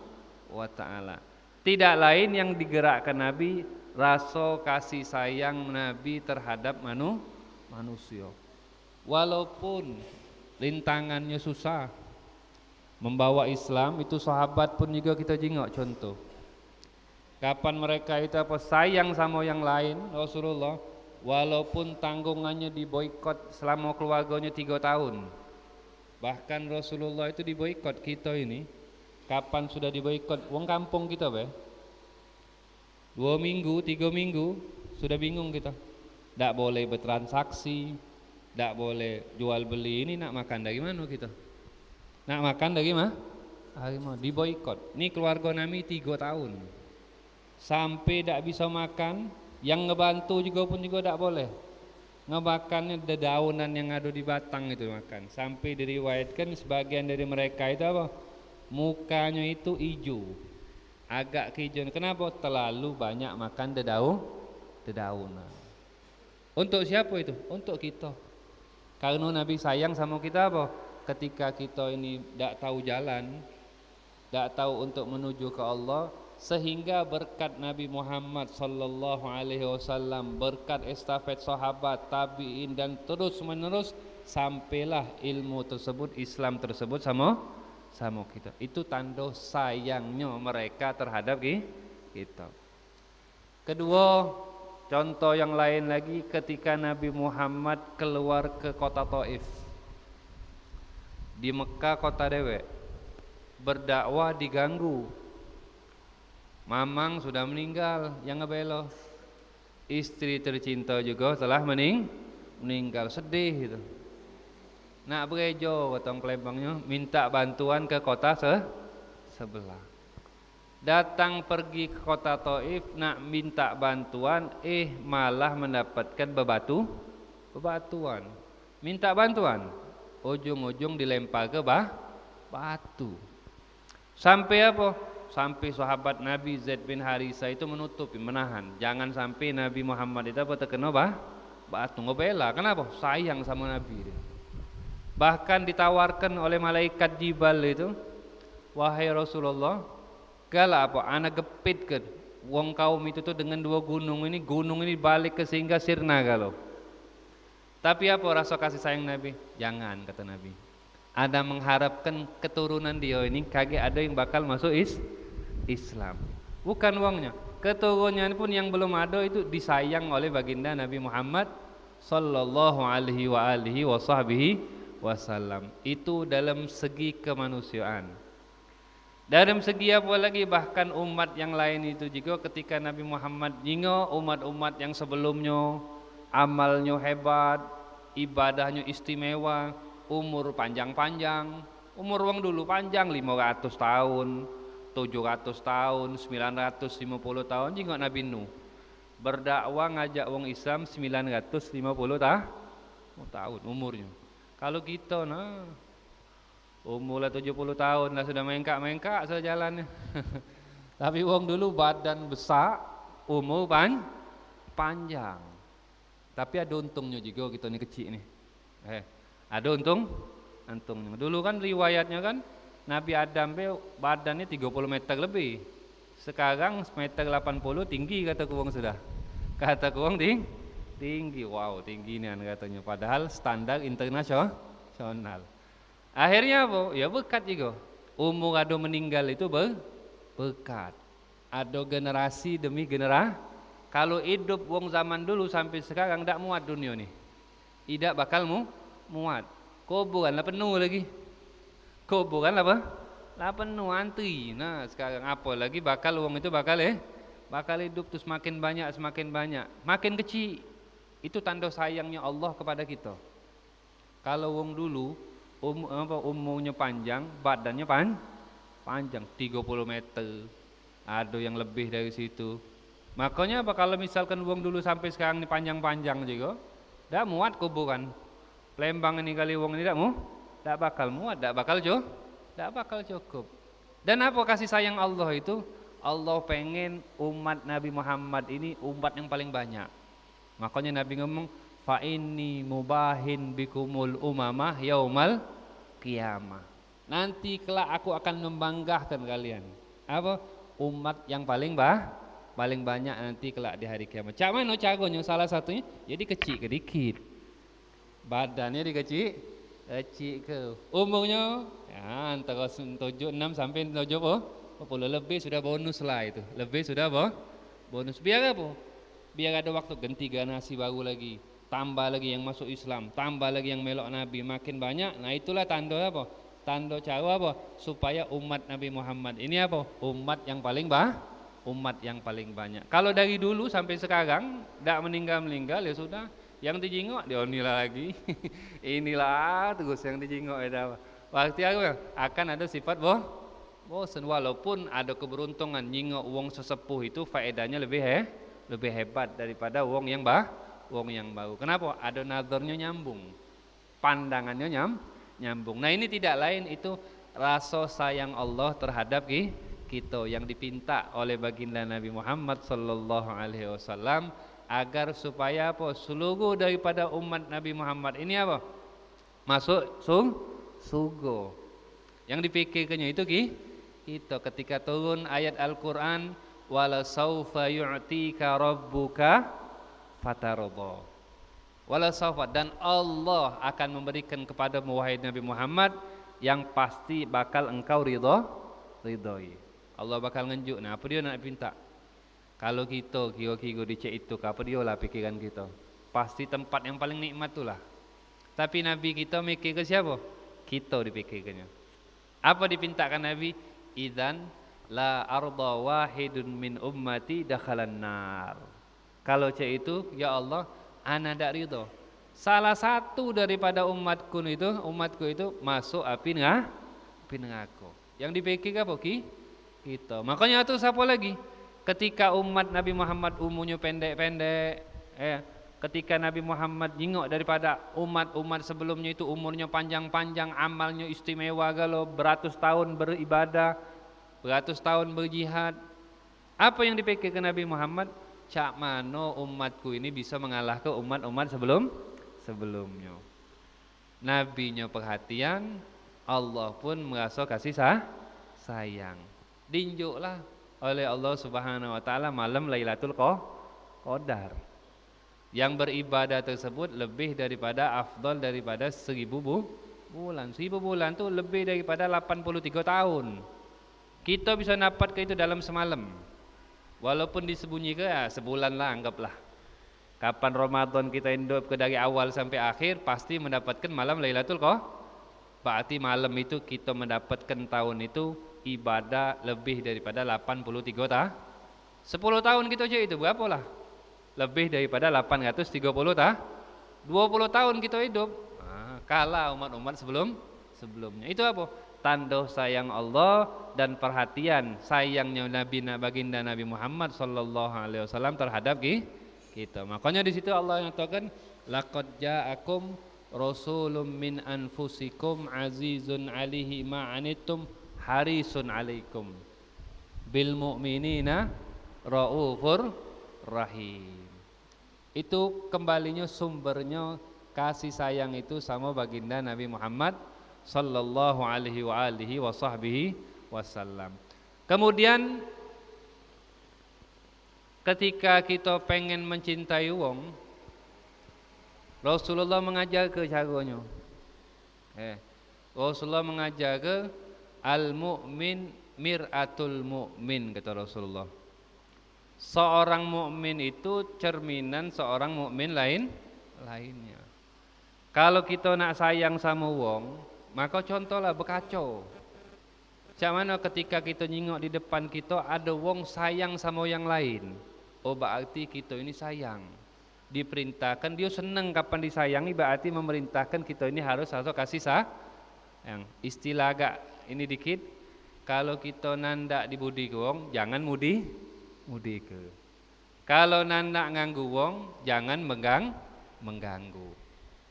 wa taala. Tidak lain yang digerakkan Nabi, rasa kasih sayang Nabi terhadap manusia. Walaupun rintangannya susah, membawa Islam itu sahabat pun juga kita jengok contoh. Kapan mereka itu sayang sama yang lain, Rasulullah, walaupun tanggungannya diboikot selama keluarganya 3 tahun. Bahkan Rasulullah itu diboikot. Kita ini kapan sudah diboikot? Wong kampung kita 2 minggu, 3 minggu sudah bingung kita. Tidak boleh bertransaksi, tidak boleh jual beli. Ini nak makan dari mana kita? Nak makan dari mana? Diboikot. Ini keluarga kami 3 tahun sampai tidak bisa makan. Yang ngebantu juga tidak boleh. Ngemakannya dedaunan yang ada di batang itu makan. Sampai diriwayatkan sebagian dari mereka itu apa? Mukanya itu hijau, agak hijau. Kenapa? Terlalu banyak makan dedaunan. Untuk siapa itu? Untuk kita. Karena Nabi sayang sama kita apa? Ketika kita ini tidak tahu jalan, tidak tahu untuk menuju ke Allah, sehingga berkat Nabi Muhammad sallallahu alaihi wasallam, berkat estafet sahabat, tabi'in dan terus menerus sampailah ilmu tersebut, Islam tersebut sama kita. Itu tanda sayangnya mereka terhadap kita. Kedua, contoh yang lain lagi ketika Nabi Muhammad keluar ke kota Taif. Di Mekah kota dewe, berdakwah diganggu. Mamang sudah meninggal, yang ngebelo. Istri tercinta juga telah meninggal, sedih gitu. Nak berejo gotong kelempangnya, minta bantuan ke kota sebelah. Datang pergi ke kota Taif, nak minta bantuan, malah mendapatkan bebatuan. Minta bantuan, ujung-ujung dilempar ke batu. Sampai apa? Sampai sahabat Nabi Zaid bin Harisah itu menutupi, menahan. Jangan sampai Nabi Muhammad itu terkena batu. Ngebela, kenapa? Sayang sama Nabi. Bahkan ditawarkan oleh malaikat Jibal itu, wahai Rasulullah, kalau apa? Anak gepit ke wong kaum itu tuh dengan 2 gunung ini balik ke sehingga sirna kalau. Tapi apa rasa kasih sayang Nabi? Jangan, kata Nabi. Ada mengharapkan keturunan dia ini kagak ada yang bakal masuk Islam. Bukan uangnya, keturunan pun yang belum ada itu disayang oleh baginda Nabi Muhammad sallallahu alaihi wasallam. Itu dalam segi kemanusiaan. Dalam segi apa lagi, bahkan umat yang lain itu juga ketika Nabi Muhammad jingo umat-umat yang sebelumnya amalnya hebat, ibadahnya istimewa, umur panjang-panjang. Umur wong dulu panjang 500 tahun, 700 tahun, 950 tahun. Jingo Nabi Nuh berdakwah ngajak wong Islam 950 tahun umurnya. Kalau kita umur 70 tahun lah sudah mengkak sudah jalannya. Tapi wong dulu badan besar, umur panjang. Tapi ada untungnya juga kita ini kecil nih. Ada untungnya. Dulu kan riwayatnya kan Nabi Adam badannya 30 meter lebih. Sekarang meter 80 tinggi kata kuwong sudah. Kata kuwong tinggi. Wow, tinggi nih katanya. Padahal standar internasional. Akhirnya apa? Ya berkat juga. Umur ada meninggal itu berkat. Ada generasi demi generasi. Kalau hidup wong zaman dulu sampai sekarang tidak muat dunia nih. Tidak bakal muat. Kuburan lah penuh lagi. Kuburan apa? Lah penuh antri. Nah sekarang apa lagi bakal wong itu bakal hidup terus semakin banyak, makin kecil. Itu tanda sayangnya Allah kepada kita. Kalau wong dulu umurnya panjang, badannya panjang 30 meter. Ada yang lebih dari situ. Makanya apa kalau misalkan wong dulu sampai sekarang ini panjang-panjang juga, dah muat kuburan. Lembang ini kali wong ini tidak bakal muat, tidak bakal cukup. Dan apa kasih sayang Allah itu? Allah pengen umat Nabi Muhammad ini umat yang paling banyak. Makanya Nabi ngomong, fa inni mubahin bikumul umamah yaumal qiyamah. Nanti kelak aku akan membanggakan kalian. Apa? Umat yang paling banyak nanti kelak di hari kiamat. Cak mana caranya? Salah satunya jadi kecil sedikit. Badannya dikecil ke umurnya ya antara 76 sampai 70 lebih sudah bonus lah itu. Lebih sudah bonus. Biar apa? Biar ada waktu ganti generasi baru lagi. tambah lagi yang masuk Islam, tambah lagi yang melok Nabi, makin banyak. Nah itulah tanda apa? Tanda cara apa? Supaya umat Nabi Muhammad ini apa? Umat yang paling banyak. Kalau dari dulu sampai sekarang tidak meninggal ya sudah. Yang dijingok dia inilah lagi. Inilah terus yang dijingok itu. Waktu akan ada sifat bosan, walaupun ada keberuntungan nyingok wong sesepuh itu faedahnya lebih hebat daripada wong yang baru. Kenapa? Ada nazarnya nyambung, pandangannya nyambung. Nah ini tidak lain itu rasa sayang Allah terhadap kita yang dipinta oleh baginda Nabi Muhammad sallallahu alaihi wasallam agar supaya apa? Seluruh daripada umat Nabi Muhammad ini apa? Masuk surga. Yang dipikirkannya itu kita ketika turun ayat Al-Qur'an wala saufa yu'tika rabbuka fatarda. Wala saufa, dan Allah akan memberikan kepadamu wahai Nabi Muhammad yang pasti bakal engkau ridhoi. Allah bakal ngenjuk. Nah, apa dia nak pinta? Kalau kita kira-kira dicek itu, apa dia lah pikiran kita? Pasti tempat yang paling nikmat itulah. Tapi Nabi kita mikir ke siapa? Kita dipikirkannya. Apa dipintakan Nabi? Idzan la arda wahidun min ummati dakhalan nar. Kalau cek itu, ya Allah, ana ndak ridho. Salah satu daripada umatku itu masuk api neraka. Yang dipikir apa kita. Makanya itu siapa lagi? Ketika umat Nabi Muhammad umurnya pendek-pendek, ketika Nabi Muhammad jingok daripada umat-umat sebelumnya itu umurnya panjang-panjang, amalnya istimewa galau, beratus tahun beribadah, beratus tahun berjihad. Apa yang dipikirkan Nabi Muhammad? Cak mano umatku ini bisa mengalahkan umat-umat sebelumnya. Nabinya perhatian, Allah pun merasa kasih sayang. Dinjuklah oleh Allah Subhanahu wa taala malam Lailatul Qadar. Yang beribadah tersebut lebih daripada afdal daripada 1000 bulan. 1000 bulan itu lebih daripada 83 tahun. Kita bisa dapat ke itu dalam semalam. Walaupun disembunyikan sebulan lah anggaplah. Kapan Ramadan kita hidup ke dari awal sampai akhir pasti mendapatkan malam Lailatul Qadar. Berarti malam itu kita mendapatkan tahun itu ibadah lebih daripada 83 tahun. 10 tahun kita aja itu berapa lah? Lebih daripada 830 tahun. 20 tahun kita hidup. Kalah umat-umat sebelumnya. Itu apa? Tanda sayang Allah dan perhatian sayangnya baginda Nabi Muhammad sallallahu alaihi wasallam terhadap kita. Makanya di situ Allah nyatakan laqad ja'akum rasulun min anfusikum azizun 'alaihi ma 'anittum harisun 'alaikum bil mu'minina raufur rahim. Itu kembalinya sumbernya kasih sayang itu sama baginda Nabi Muhammad sallallahu alaihi wa alihi wa sahbihi wasallam. Kemudian ketika kita pengen mencintai wong, Rasulullah mengajar ke caranya. Rasulullah mengajar ke al-mu'min mir'atul mu'min, kata Rasulullah. Seorang mukmin itu cerminan seorang mukmin lainnya. Kalau kita nak sayang sama wong, maka contohlah berkacau. Macam mana ketika kita nyingok di depan kita ada wong sayang sama yang lain. Oh berarti kita ini sayang. Diperintahkan, dia senang kapan disayangi, berarti memerintahkan kita ini harus kasih sayang. Istilah agak ini dikit. Kalau kita nandak dibudi ke wong, jangan mudi ke. Kalau nandak nganggu wong, jangan mengganggu.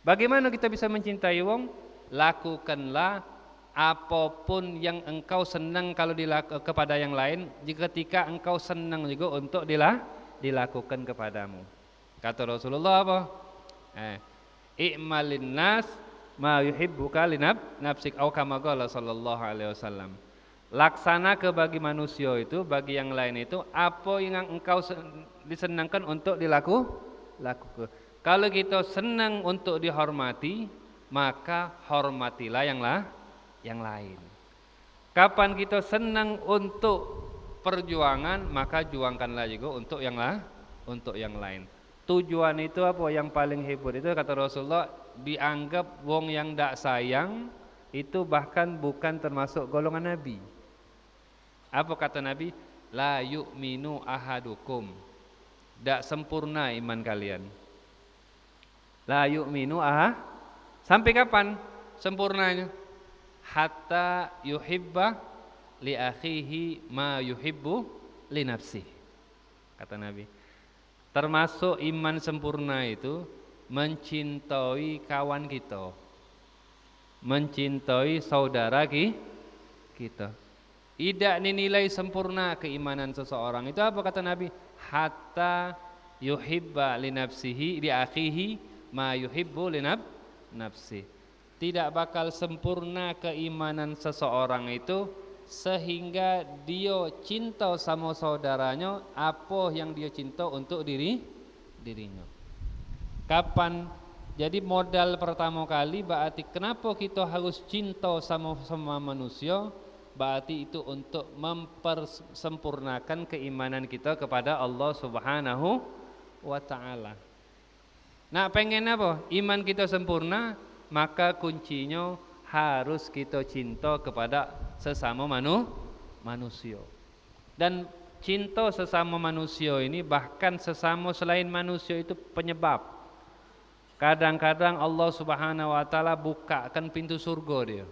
Bagaimana kita bisa mencintai wong? Lakukanlah apapun yang engkau senang kalau kepada yang lain, ketika engkau senang juga untuk dilakukan kepadamu. Kata Rasulullah apa? I'malin nas ma yuhibbuka li nafsik au kama qala sallallahu alaihi wasallam. Laksana ke bagi manusia itu, bagi yang lain itu apa yang engkau disenangkan untuk lakukan. Kalau kita senang untuk dihormati, maka hormatilah yang lain. Kapan kita senang untuk perjuangan, maka juangkanlah juga untuk yang lain. Tujuan itu apa yang paling hebat itu kata Rasulullah, dianggap wong yang ndak sayang itu bahkan bukan termasuk golongan Nabi. Apa kata Nabi? La yu'minu ahadukum, ndak sempurna iman kalian. La yu'minu sampai kapan sempurnanya? Hatta yuhibba li akhihi ma yuhibbu li nafsihi. Kata Nabi, termasuk iman sempurna itu mencintai kawan kita, mencintai saudara kita. Tidak dinilai sempurna keimanan seseorang itu apa kata Nabi? Hatta yuhibba li nafsihi li akhihi ma yuhibbu li nafsi. Tidak bakal sempurna keimanan seseorang itu sehingga dia cinta sama saudaranya apa yang dia cinta untuk dirinya. Kapan? Jadi modal pertama kali berarti kenapa kita harus cinta sama manusia? Berarti itu untuk mempersempurnakan keimanan kita kepada Allah Subhanahu wa ta'ala. Nah, pengen apa? Iman kita sempurna, maka kuncinya harus kita cinta kepada sesama manusia. Dan cinta sesama manusia ini bahkan sesama selain manusia itu penyebab. Kadang-kadang Allah Subhanahu wa ta'ala bukakan pintu surga dia.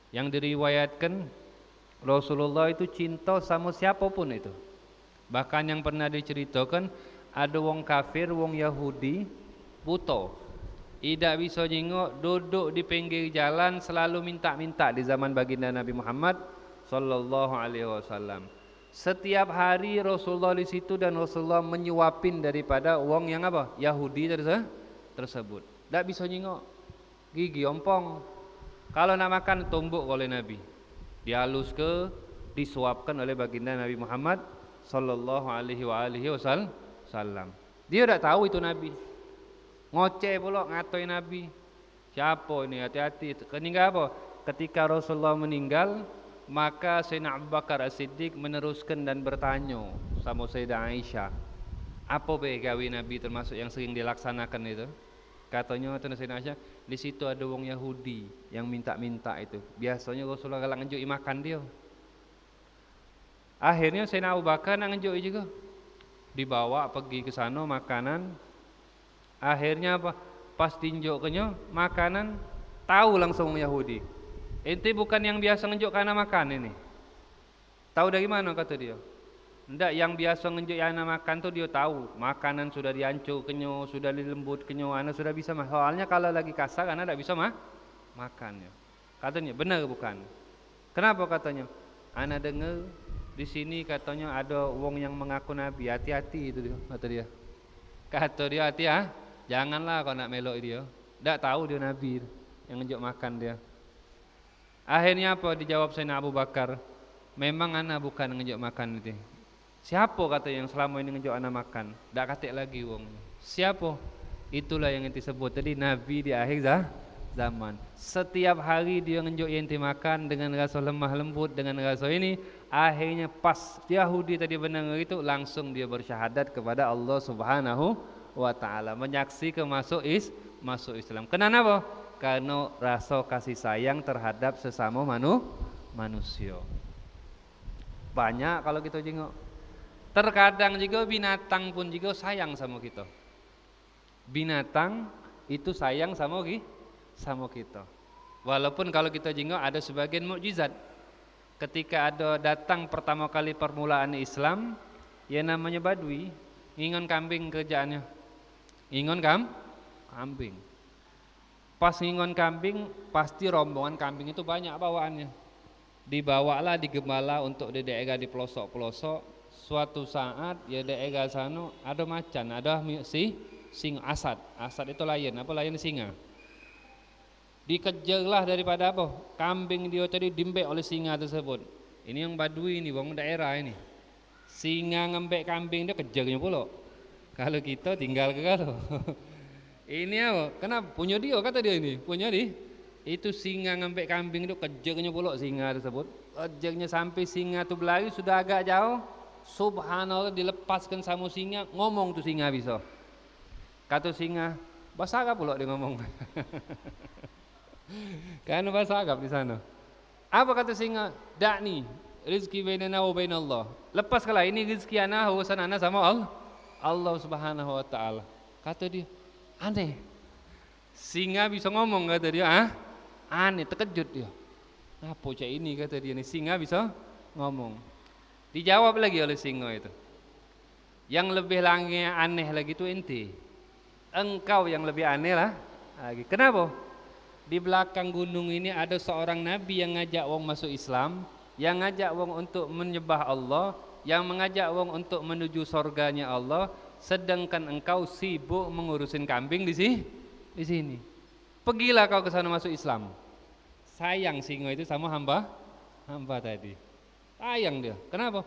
Yang diriwayatkan Rasulullah itu cinta sama siapapun itu. Bahkan yang pernah diceritakan ada wong kafir, wong Yahudi buta, tidak bisa jengok, duduk di pinggir jalan selalu minta-minta di zaman baginda Nabi Muhammad sallallahu alaihi wasallam. Setiap hari Rasulullah di situ dan Rasulullah menyuapin daripada wong yang apa? Yahudi tersebut. Tidak bisa jengok, gigi ompong. Kalau nak makan tumbuk oleh Nabi. Dihalus disuapkan oleh baginda Nabi Muhammad sallallahu alaihi wasallam. Dia tidak tahu itu Nabi. Ngoceh pula ngatoi Nabi. Siapa ini? Hati-hati. Ketika apa? Ketika Rasulullah meninggal, maka Sayyidina Abu Bakar As-Siddiq meneruskan dan bertanya sama Sayyidah Aisyah, apa gawe Nabi termasuk yang sering dilaksanakan itu? Katanya Sayyidina Aisyah, di situ ada wong Yahudi yang minta-minta itu. Biasanya Rasulullah kalau ngenjuk makan dia. Akhirnya Sayyidina Abu Bakar nak ngenjuk juga. Dibawa pergi ke sana makanan. Akhirnya apa? Pas tinjuknya makanan, tahu langsung Yahudi. Ente bukan yang biasa ngenjuk karena makan ini. Tahu dari mana kata dia? Ndak, yang biasa ngenjuk anak makan tuh dia tahu. Makanan sudah dihancur kenyo, sudah dilembut kenyo, anak sudah bisa makan. Soalnya kalau lagi kasar anak tidak bisa makannya. Katanya benar bukan? Kenapa katanya? Anak dengar di sini katanya ada wong yang mengaku nabi. Hati-hati itu dia, kata dia. Kata dia hati ya. Janganlah kau nak melok dia. Tidak tahu dia nabi yang ngenjuk makan dia. Akhirnya apa dijawab Sayyidina Abu Bakar? Memang anak bukan ngenjuk makan itu. Siapa kata yang selama ini ngenjuk anak makan? Tak katik lagi wong. Siapa? Itulah yang ente sebut tadi Nabi di akhir zaman. Setiap hari dia ngenjuk ente makan dengan rasa lemah lembut, dengan rasa ini. Akhirnya pas Yahudi tadi mendengar itu, langsung dia bersyahadat kepada Allah Subhanahu wa ta'ala, menyaksikan masuk Islam. Kenapa? Karena rasa kasih sayang terhadap sesama manusia. Banyak kalau kita jengok. Terkadang juga binatang pun juga sayang sama kita. Binatang itu sayang sama kita. Walaupun kalau kita jengok ada sebagian mukjizat. Ketika ada datang pertama kali permulaan Islam, ya namanya Badui, ngingon kambing kerjaannya. Ngingon kambing. Pas ngingon kambing, pasti rombongan kambing itu banyak bawaannya. Dibawalah digembala untuk di daerah di pelosok-pelosok. Suatu saat ya daerah sana ada macan, ada singa, asad itu lion, apa lion singa. Dikejarlah daripada apa? Kambing dia tadi dimbek oleh singa tersebut. Ini yang Badui ini, wong daerah ini. Singa ngembek kambing dia kejarnya pula. Kalau kita tinggal ke kalau. Ini apa? Kenapa? Punya dia kata dia ini, punya dia. Itu singa ngembek kambing itu kejarnya pula singa tersebut. Kejarnya sampai singa itu berlari sudah agak jauh. Subhanallah, dilepaskan sama singa, ngomong tuh singa bisa. Kata singa, bahasa Arab pula dia ngomong. Kan bahasa Arab di sana. Apa kata singa? Da'ni, rizki bainana wa bainallah. Lepaskanlah ini rizki ana, urusan ana sama Allah Subhanahu wa taala. Kata dia, aneh. Singa bisa ngomong, kata dia, aneh, terkejut dia. Apa cak ini, kata dia, nih singa bisa ngomong. Dijawab lagi oleh singa itu. Yang lebih aneh lagi itu ente. Engkau yang lebih aneh lah lagi. Kenapa? Di belakang gunung ini ada seorang nabi yang ngajak wong masuk Islam, yang ngajak wong untuk menyembah Allah, yang mengajak wong untuk menuju surganya Allah, sedangkan engkau sibuk mengurusin kambing di sini. Pergilah kau ke sana masuk Islam. Sayang singa itu sama hamba tadi. Sayang dia. Kenapa?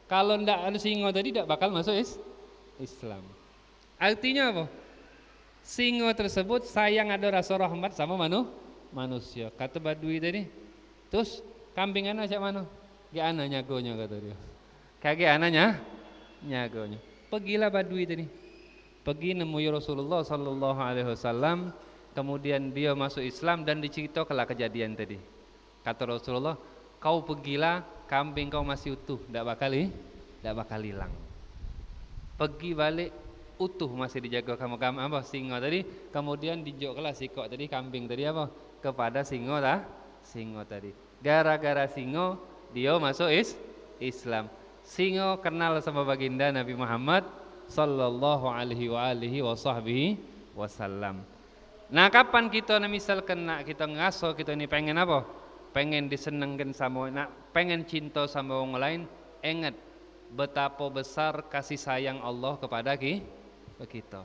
Kalau ndak ada singa tadi tidak bakal masuk Islam. Artinya apa? Singa tersebut sayang ada rasa rahmat sama manusia. Kata Badui tadi. Terus kambing anak siapa mana? Ge anak nyagonya, kata dia. Kage anaknya nyagonya. Pergilah Badui tadi. Pergi nemui Rasulullah sallallahu alaihi wasallam, kemudian dia masuk Islam dan diceritakanlah kejadian tadi. Kata Rasulullah, kau pergilah, kambing kau masih utuh, tidak bakal hilang. Pergi balik utuh, masih dijaga kamu apa singa tadi. Kemudian dijoklah sikok tadi, kambing tadi apa kepada singa tadi. Gara-gara singa dia masuk Islam. Singa kenal sama baginda Nabi Muhammad sallallahu alaihi wasallam. Nah, kapan kita misalkan kita ngaso kita ini pengen apa? Pengen disenengkan sama, pengen cinta sama orang lain, ingat betapa besar kasih sayang Allah kepada kita.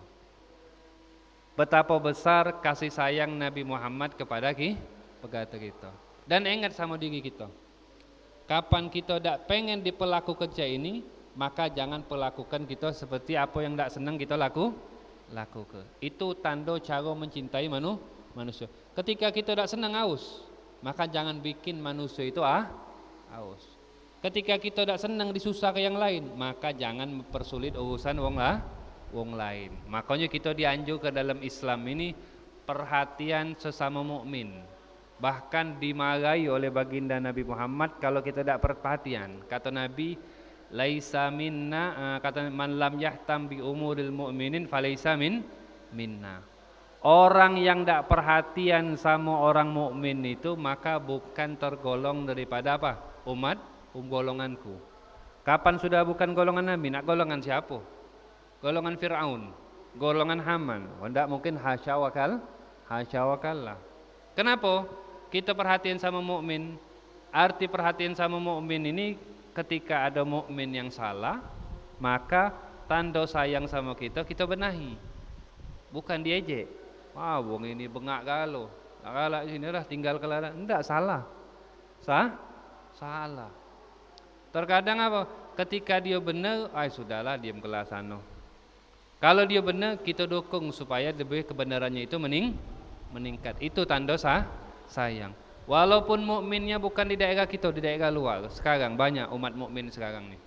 Betapa besar kasih sayang Nabi Muhammad kepada kita. Dan ingat sama diri kita. Kapan kita tidak pengen diperlakukan kerja ini, maka jangan perlakukan kita seperti apa yang tidak senang kita lakukan. Itu tanda cara mencintai manusia. Ketika kita tidak senang haus, maka jangan bikin manusia itu haus. Ketika kita tidak senang disusah ke yang lain, maka jangan mempersulit urusan wong lain. Makanya kita dianjurkan dalam Islam ini perhatian sesama mukmin. Bahkan dimarahi oleh baginda Nabi Muhammad kalau kita tidak perhatian. Kata Nabi, laisa minna, kata man lam yahtam bi umuril mu'minin falaisa minna. Orang yang tidak perhatian sama orang mukmin itu maka bukan tergolong daripada apa? Golonganku. Kapan sudah bukan golongan Nabi? Nak golongan siapa? Golongan Fir'aun, golongan Haman. Tidak mungkin, hasya wakallah. Kenapa? Kita perhatian sama mukmin. Arti perhatian sama mukmin ini ketika ada mukmin yang salah, maka tanda sayang sama kita benahi. Bukan diejek. Wah, wong ini bengak galo. Kalau sinilah tinggal kelara. Enggak, salah. Salah. Terkadang apa? Ketika dia benar, sudahlah diam kelas sana. Kalau dia benar, kita dukung supaya lebih kebenarannya itu meningkat. Itu tanda sayang. Walaupun mukminnya bukan di daerah kita, di daerah luar. Sekarang banyak umat mukmin sekarang nih.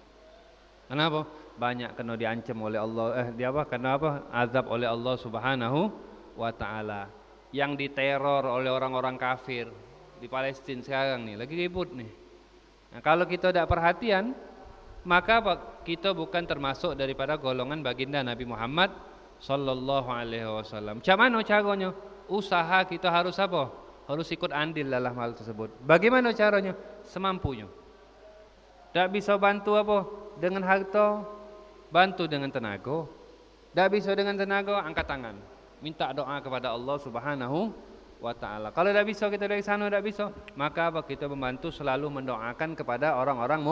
Kenapa? Banyak kena diancam oleh Allah. Kenapa? Azab oleh Allah Subhanahu wa taala. Yang diteror oleh orang-orang kafir di Palestina sekarang nih, lagi ribut nih. Nah, kalau kita tidak perhatian, maka kita bukan termasuk daripada golongan baginda Nabi Muhammad sallallahu alaihi wasallam. Macam mana caranya? Usaha kita harus apa? Harus ikut andil dalam hal tersebut. Bagaimana caranya? Semampunya. Tak bisa bantu apa? Dengan harta, bantu dengan tenaga. Tak bisa dengan tenaga, angkat tangan. Minta doa kepada Allah Subhanahu wa ta'ala. Kalau tak bisa kita dari sana, tak bisa, maka apa? Kita membantu selalu mendoakan kepada orang-orang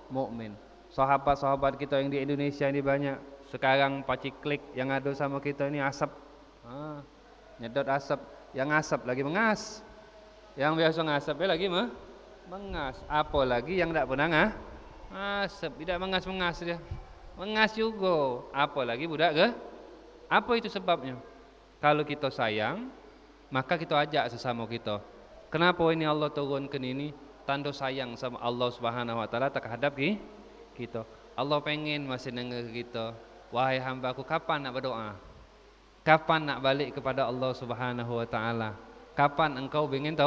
mukmin. Sahabat-sahabat kita yang di Indonesia ini banyak. Sekarang paciklik yang ada sama kita ini asap. Nyedot asap. Yang asap lagi mengas. Yang biasa ngasap lagi mengas. Apalagi yang tidak pernah ngasap, tidak mengas dia. Mengas juga. Apalagi budak ke? Apa itu sebabnya? Kalau kita sayang, maka kita ajak sesama kita. Kenapa ini Allah turunkan ini? Tanda sayang sama Allah Subhanahu wa taala terhadap kita. Allah pengen masih dengar kita. Wahai hambaku, kapan nak berdoa? Kapan nak balik kepada Allah Subhanahu wa taala? Kapan engkau ingin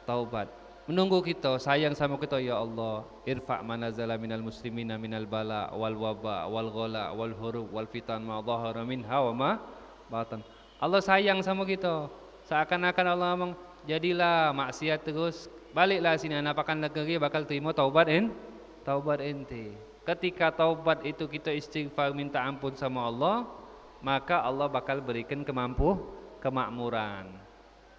taubat? Menunggu kita, sayang sama kita, ya Allah, irfa' manazala minal muslimina minal bala wal waba wal ghala wal hurub wal fitan ma dhahara minha wa ma batan. Allah sayang sama kita. Seakan-akan Allah ngomong, jadilah maksiat terus, baliklah sini anapakan negeri bakal terima taubat ente. Ketika taubat itu kita istighfar minta ampun sama Allah, maka Allah bakal berikan kemakmuran.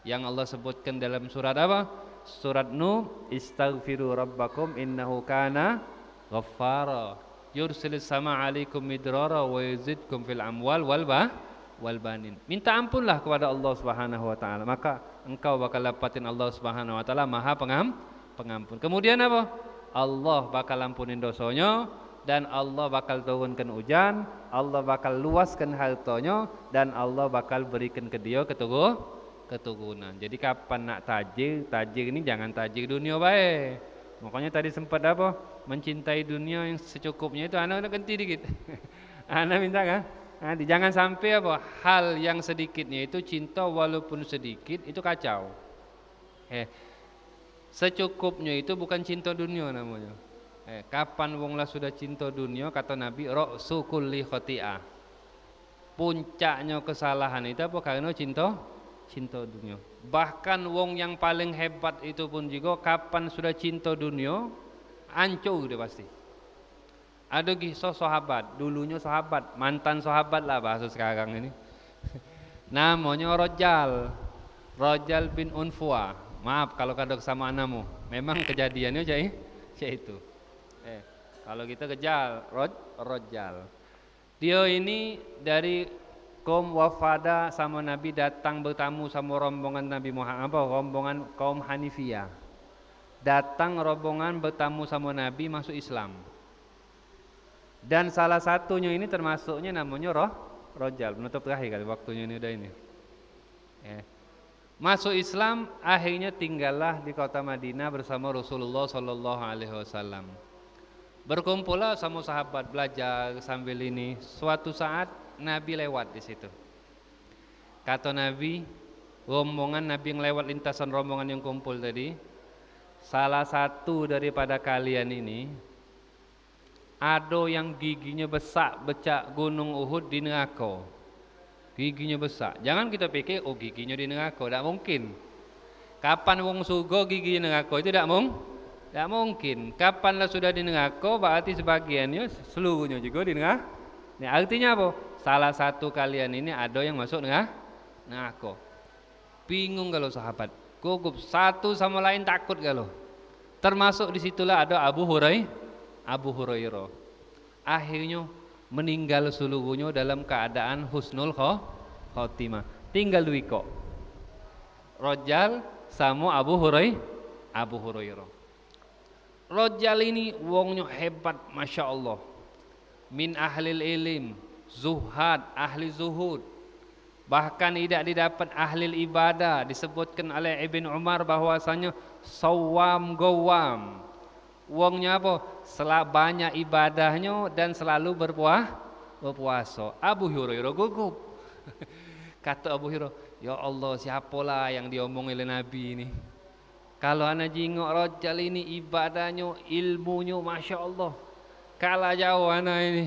Yang Allah sebutkan dalam surat apa? Surat Nuh, istaghfiru rabbakum innahu kana ghaffara yursilis sama alaikum midrara wa yazidkum fil amwal wal banin. Minta ampunlah kepada Allah Subhanahu wa taala, maka engkau bakal dapatin Allah Subhanahu wa taala Maha Pengampun. Kemudian apa? Allah bakal ampunin dosanya, dan Allah bakal turunkan hujan, Allah bakal luaskan hartanya, dan Allah bakal berikan ke dia keturunan. Jadi kapan nak tajir ini jangan tajir dunia baik. Makanya tadi sempat apa? Mencintai dunia yang secukupnya itu anak ganti dikit. Anak minta kan? Jangan sampai apa? Hal yang sedikitnya itu cinta walaupun sedikit itu kacau. Secukupnya itu bukan cinta dunia namanya. Kapan wong lah sudah cinta dunia, kata Nabi, ra'su kulli khati'ah. Puncaknya kesalahan itu apa? Karena cinta dunia. Bahkan wong yang paling hebat itu pun juga kapan sudah cinta dunia, hancur dia pasti. Ada kisah sahabat, dulunya sahabat, mantan sahabat lah bahasa sekarang ini. Namanya Rajal bin Unfuwa. Maaf kalau kadang sama anakmu. Memang kejadiannya kayak itu. Kalau kita kejal, Rajal. Dia ini dari kaum wafada sama Nabi, datang bertamu sama rombongan Nabi Muhammad, rombongan kaum Hanifiyah. Datang rombongan bertamu sama Nabi masuk Islam. Dan salah satunya ini termasuknya namanya Rajal. Menutup terakhir kali waktunya ini udah ini. Masuk Islam, akhirnya tinggallah di kota Madinah bersama Rasulullah sallallahu alaihi wasallam. Berkumpullah sama sahabat belajar sambil ini. Suatu saat Nabi lewat di situ. Kata Nabi, rombongan Nabi yang lewat lintasan rombongan yang kumpul tadi, salah satu daripada kalian ini ada yang giginya besar becak gunung Uhud di neraka. Giginya besar. Jangan kita pikir giginya di neraka, tidak mungkin. Kapan wong surga giginya neraka itu tidak mungkin. Kapan lah sudah di neraka berarti sebagiannya seluruhnya juga di neraka. Ini artinya apa? Salah satu kalian ini ada yang masuk neraka. Bingung kalau sahabat, gugup satu sama lain takut kalau. Termasuk disitulah ada Abu Hurairah. Akhirnya meninggal seluruhnya dalam keadaan husnul khotimah. Tinggal dua kok. Rajal sama Abu Hurairah. Rajal ini wongnya hebat, masya Allah. Min ahlil ilim, zuhad, ahli zuhud. Bahkan tidak didapat ahli ibadah. Disebutkan oleh Ibn Umar bahwasanya sawam gawam. Wongnya apa? Banyak ibadahnya dan selalu berpuasa. Abu Hurairah gugup. Kata Abu Hurairah, ya Allah, siapalah yang diomongin oleh Nabi ini? Kalau anak jingok Rajal ini ibadahnya, ilmunya, masya Allah, kalah jauh anak ini.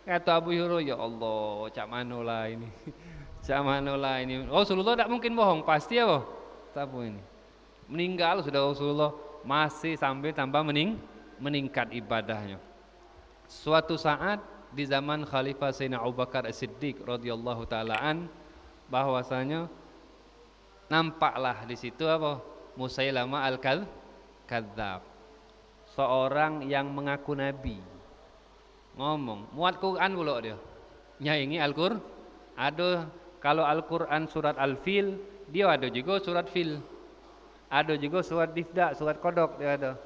Kata Abu Hurairah, ya Allah, cak manolah ini. Cak manolah ini. Rasulullah tidak mungkin bohong, pasti apa? Tapi ini meninggal sudah Rasulullah, masih sambil tambah meningkat ibadahnya. Suatu saat di zaman Khalifah Sayyidina Abu Bakar As-Siddiq radhiyallahu taalaan, bahwasanya nampaklah di situ apa? Musailamah al-Kadzdzab, seorang yang mengaku nabi. Ngomong, muat Quran pula dia. Nyaingi Al-Qur'an. Ada kalau Al-Qur'an surat Al-Fil, dia ada juga surat Fil. Ada juga surat Difda, surat Kodok dia ada.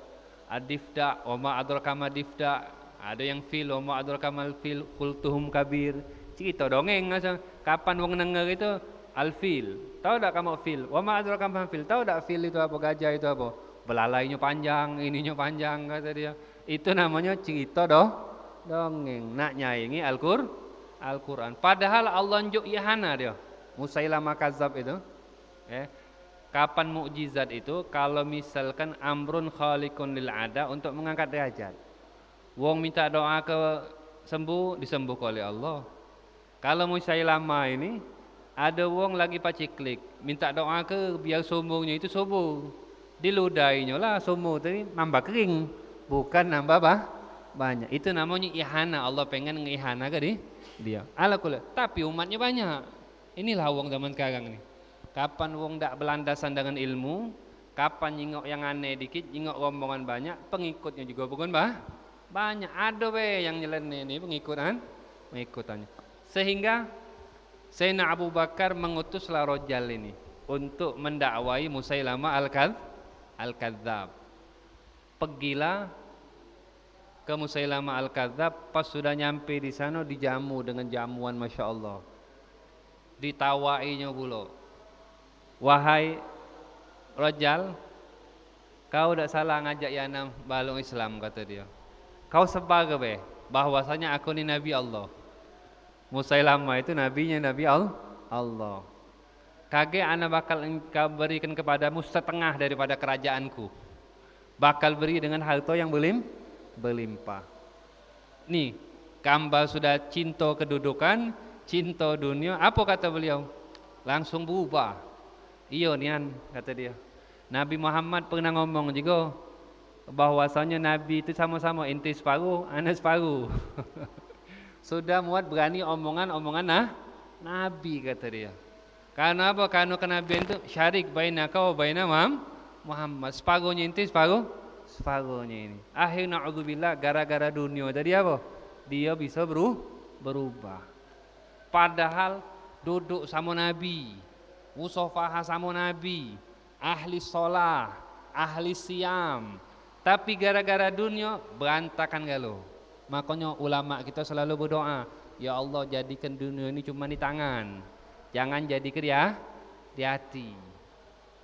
Ad-Difda, wa ma adraka ma Difda. Ada yang Fil, wa ma adraka mal Fil, qultuhum kabir. Cerita dongeng aja. Kapan wong denger itu Al-Fil. Tahu tak kamu Fil? Wa ma adraka ma Fil. Tahu tak Fil itu apa? Gajah itu apa? Belalainya panjang, ininya panjang kata dia. Itu namanya cerita dongeng. Nak nyaingi Al-Qur'an. Al-Quran. Padahal Allah nunjuk ihana dia. Musailamah Kadzab itu. Kapan mukjizat itu? Kalau misalkan amrun khaliqun lil ada untuk mengangkat derajat. Wong minta doa ke sembuh, disembuhkan oleh Allah. Kalau Musailamah ini ada wong lagi paciklik, minta doa ke biar sumurnya itu subur. Diludainya lah sumur tadi nambah kering, bukan nambah banyak. Itu namanya ihana. Allah pengen ngihana ke dia. Alakul. Tapi umatnya banyak. Inilah wong zaman sekarang nih. Kapan wong dak belandasan dengan ilmu, kapan nyingok yang aneh dikit, nyingok rombongan banyak, pengikutnya juga bukan banyak. Ada yang nyeleneh ini pengikutannya. Sehingga Sayyidina Abu Bakar mengutuslah Rajal ini untuk mendakwai Musailamah Al-Kadzab. Pergilah ke Musailamah Al-Kadzab, pas sudah nyampe di sana dijamu dengan jamuan Masya Allah. Ditawainya pula. Wahai Rajal, kau tidak salah ngajak Yana balung Islam, kata dia. Kau sebagai bahwasanya aku ni Nabi Allah. Musailamah itu nabinya Nabi Allah. Kage ana bakal engkau berikan kepadamu setengah daripada kerajaanku. Bakal beri dengan harta yang berlimpah. Nih, kambal sudah cinta kedudukan, cinta dunia. Apa kata beliau? Langsung berubah. Iya nian, kata dia. Nabi Muhammad pernah ngomong juga bahwasanya Nabi itu sama-sama inti separuh, anak separuh. Sudah muat berani omongan Nabi, kata dia. Karena apa? Karena kenabian itu syarik bainaka wa baina Muhammad. Separuhnya inti, separuhnya ini. Akhir na'udzubillah, gara-gara dunia tadi apa? Dia bisa berubah. Padahal duduk sama Nabi, musafahah sama Nabi, ahli sholah, ahli siam. Tapi gara-gara dunia berantakan galau. Makanya ulama kita selalu berdoa, ya Allah jadikan dunia ini cuma di tangan, jangan jadikan di hati.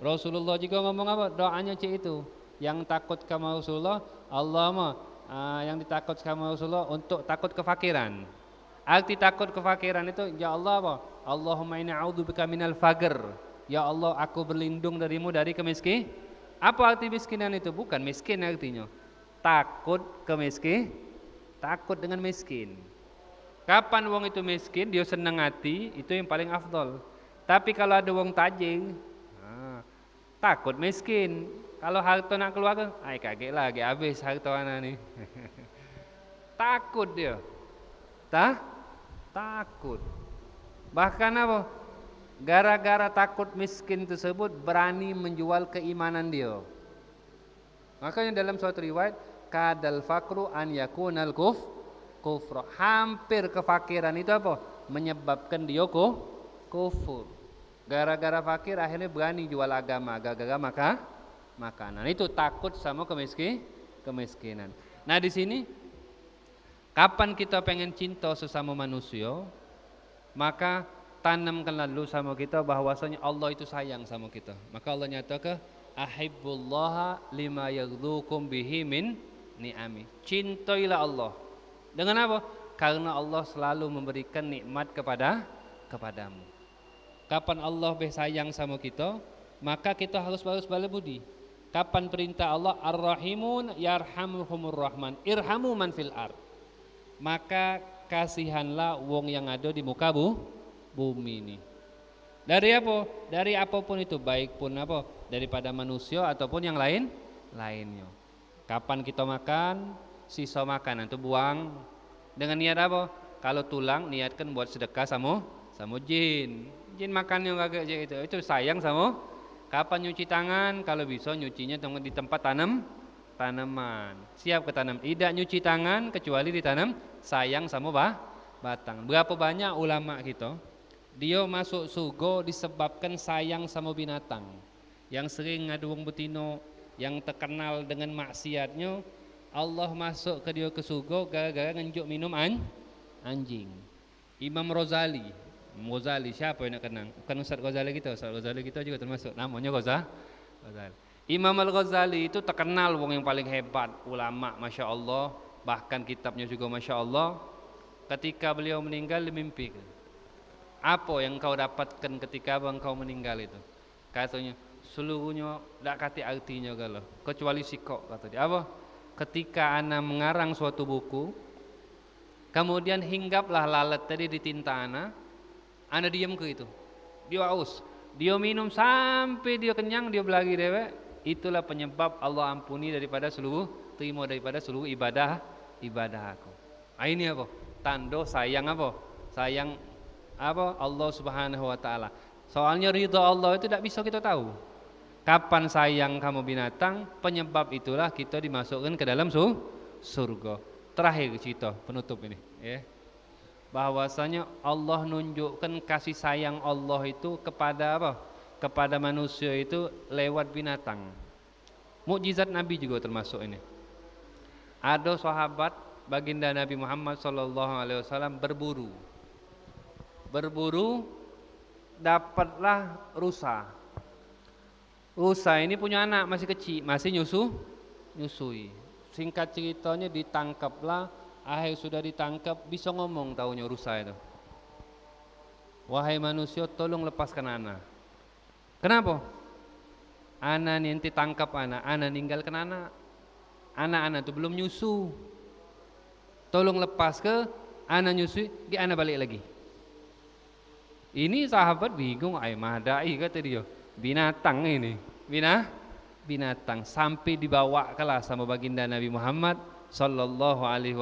Rasulullah juga ngomong apa? Doanya itu. Yang takut sama Rasulullah, yang ditakut sama Rasulullah untuk takut kefakiran. Arti takut kefakiran itu, ya Allah apa? Allahumma inna a'udzubika minal faqr. Ya Allah, aku berlindung darimu dari kemiskin. Apa arti miskinan itu? Bukan miskin artinya. Takut takut dengan miskin. Kapan wong itu miskin, dia senang hati, itu yang paling afdol. Tapi kalau ada wong tajing, takut miskin. Kalau harta nak keluar, kaget lagi habis harta anak nih. Takut dia. Takut. Bahkan apa? Gara-gara takut miskin tersebut berani menjual keimanan dia. Makanya dalam suatu riwayat, kadal fakru an yakunal kufra. Hampir kefakiran itu apa? Menyebabkan dia kufur. Gara-gara fakir akhirnya berani jual agama, gara-gara makanan. Itu takut sama kemiskinan. Nah di sini, kapan kita pengen cinta sesama manusia, maka tanamkanlah dulu sama kita bahwasanya Allah itu sayang sama kita. Maka Allah nyatakan, ahibbullaha lima yaghdukum bihi min ni'ami. Cintailah Allah. Dengan apa? Karena Allah selalu memberikan nikmat kepadamu. Kapan Allah sayang sama kita, maka kita harus balas budi. Kapan perintah Allah, Ar-Rahimun yarhamuhumur Rahman, irhamu man fil ard. Maka kasihanlah wong yang ada di muka bumi ini. Dari apa? Dari apapun itu, baik pun apa? Daripada manusia ataupun yang lainnya. Kapan kita makan, sisa makanan itu buang. Dengan niat apa? Kalau tulang niatkan buat sedekah sama jin. Jin makannya kagak itu. Itu sayang sama. Kapan nyuci tangan? Kalau bisa nyucinya di tempat tanaman. Siap ke tanam. Tidak nyuci tangan kecuali ditanam. Sayang sama batang. Berapa banyak ulama kita, dia masuk surga disebabkan sayang sama binatang. Yang sering ngadu wong betino, yang terkenal dengan maksiatnya, Allah masuk ke dia ke surga gara-gara ngenjuk minum anjing. Imam Ghazali, siapa yang nak kenang? Bukan Ustaz Ghazali kita, Ustaz Ghazali kita juga termasuk, namanya Ghazali. Imam Al-Ghazali itu terkenal wong yang paling hebat, ulama, Masya Allah, bahkan kitabnya juga Masya Allah. ketika beliau meninggal dimimpi. Apa yang kau dapatkan ketika engkau meninggal itu? Katanya seluruhnya tak kati artinya kalau kecuali sikok, kata dia. Apa? Ketika ana mengarang suatu buku, kemudian hinggaplah lalat tadi di tinta ana diam ke itu. Dia aus, dia minum sampai dia kenyang, dia belagi dewek. Itulah penyebab Allah ampuni daripada seluruh, terima daripada seluruh ibadah aku. Ini apa? Tanda sayang apa? Sayang apa? Allah Subhanahu wa taala. Soalnya ridha Allah itu tidak bisa kita tahu. Kapan sayang kamu binatang, penyebab itulah kita dimasukkan ke dalam surga. Terakhir cerita penutup ini, ya. Bahwasanya Allah nunjukkan kasih sayang Allah itu kepada apa? Kepada manusia itu lewat binatang. Mukjizat Nabi juga termasuk ini. Ada sahabat baginda Nabi Muhammad SAW berburu, dapatlah rusa. Rusa ini punya anak masih kecil, masih nyusui. Singkat ceritanya ditangkaplah, akhir sudah ditangkap bisa ngomong taunya rusa itu. Wahai manusia, tolong lepaskan anak. Kenapa? Anak nanti tangkap anak ninggalkan anak. Anak-anak itu belum nyusu. Tolong lepas ke anak nyusui, di anak balik lagi. Ini sahabat bingung, ay madai kata dia. Binatang ini, binatang sampai dibawa kalah sama baginda Nabi Muhammad sallallahu alaihi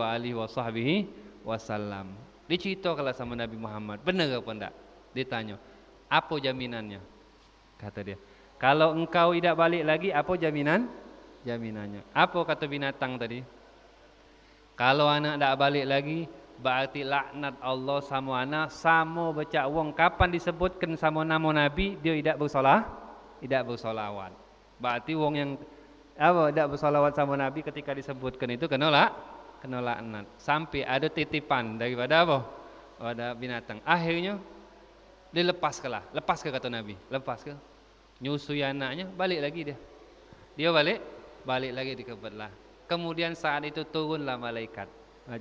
wasallam. Diceritakanlah sama Nabi Muhammad, benar apa enggak? Ditanya, apa jaminannya? Kata dia, kalau engkau tidak balik lagi, apa jaminannya? Apa kata binatang tadi? Kalau anak tidak balik lagi, berarti laknat Allah sama anak, sama baca wong kapan disebutkan sama nama Nabi dia tidak bersolawat. Berarti wong yang apa tidak bersolawat sama Nabi ketika disebutkan itu kena laknat. Sampai ada titipan daripada apa? Pada binatang. Akhirnya dilepas ke kata Nabi, lepas ke. Nyusui anaknya, balik lagi dia. Dia balik lagi di kebetlah. Kemudian saat itu turunlah malaikat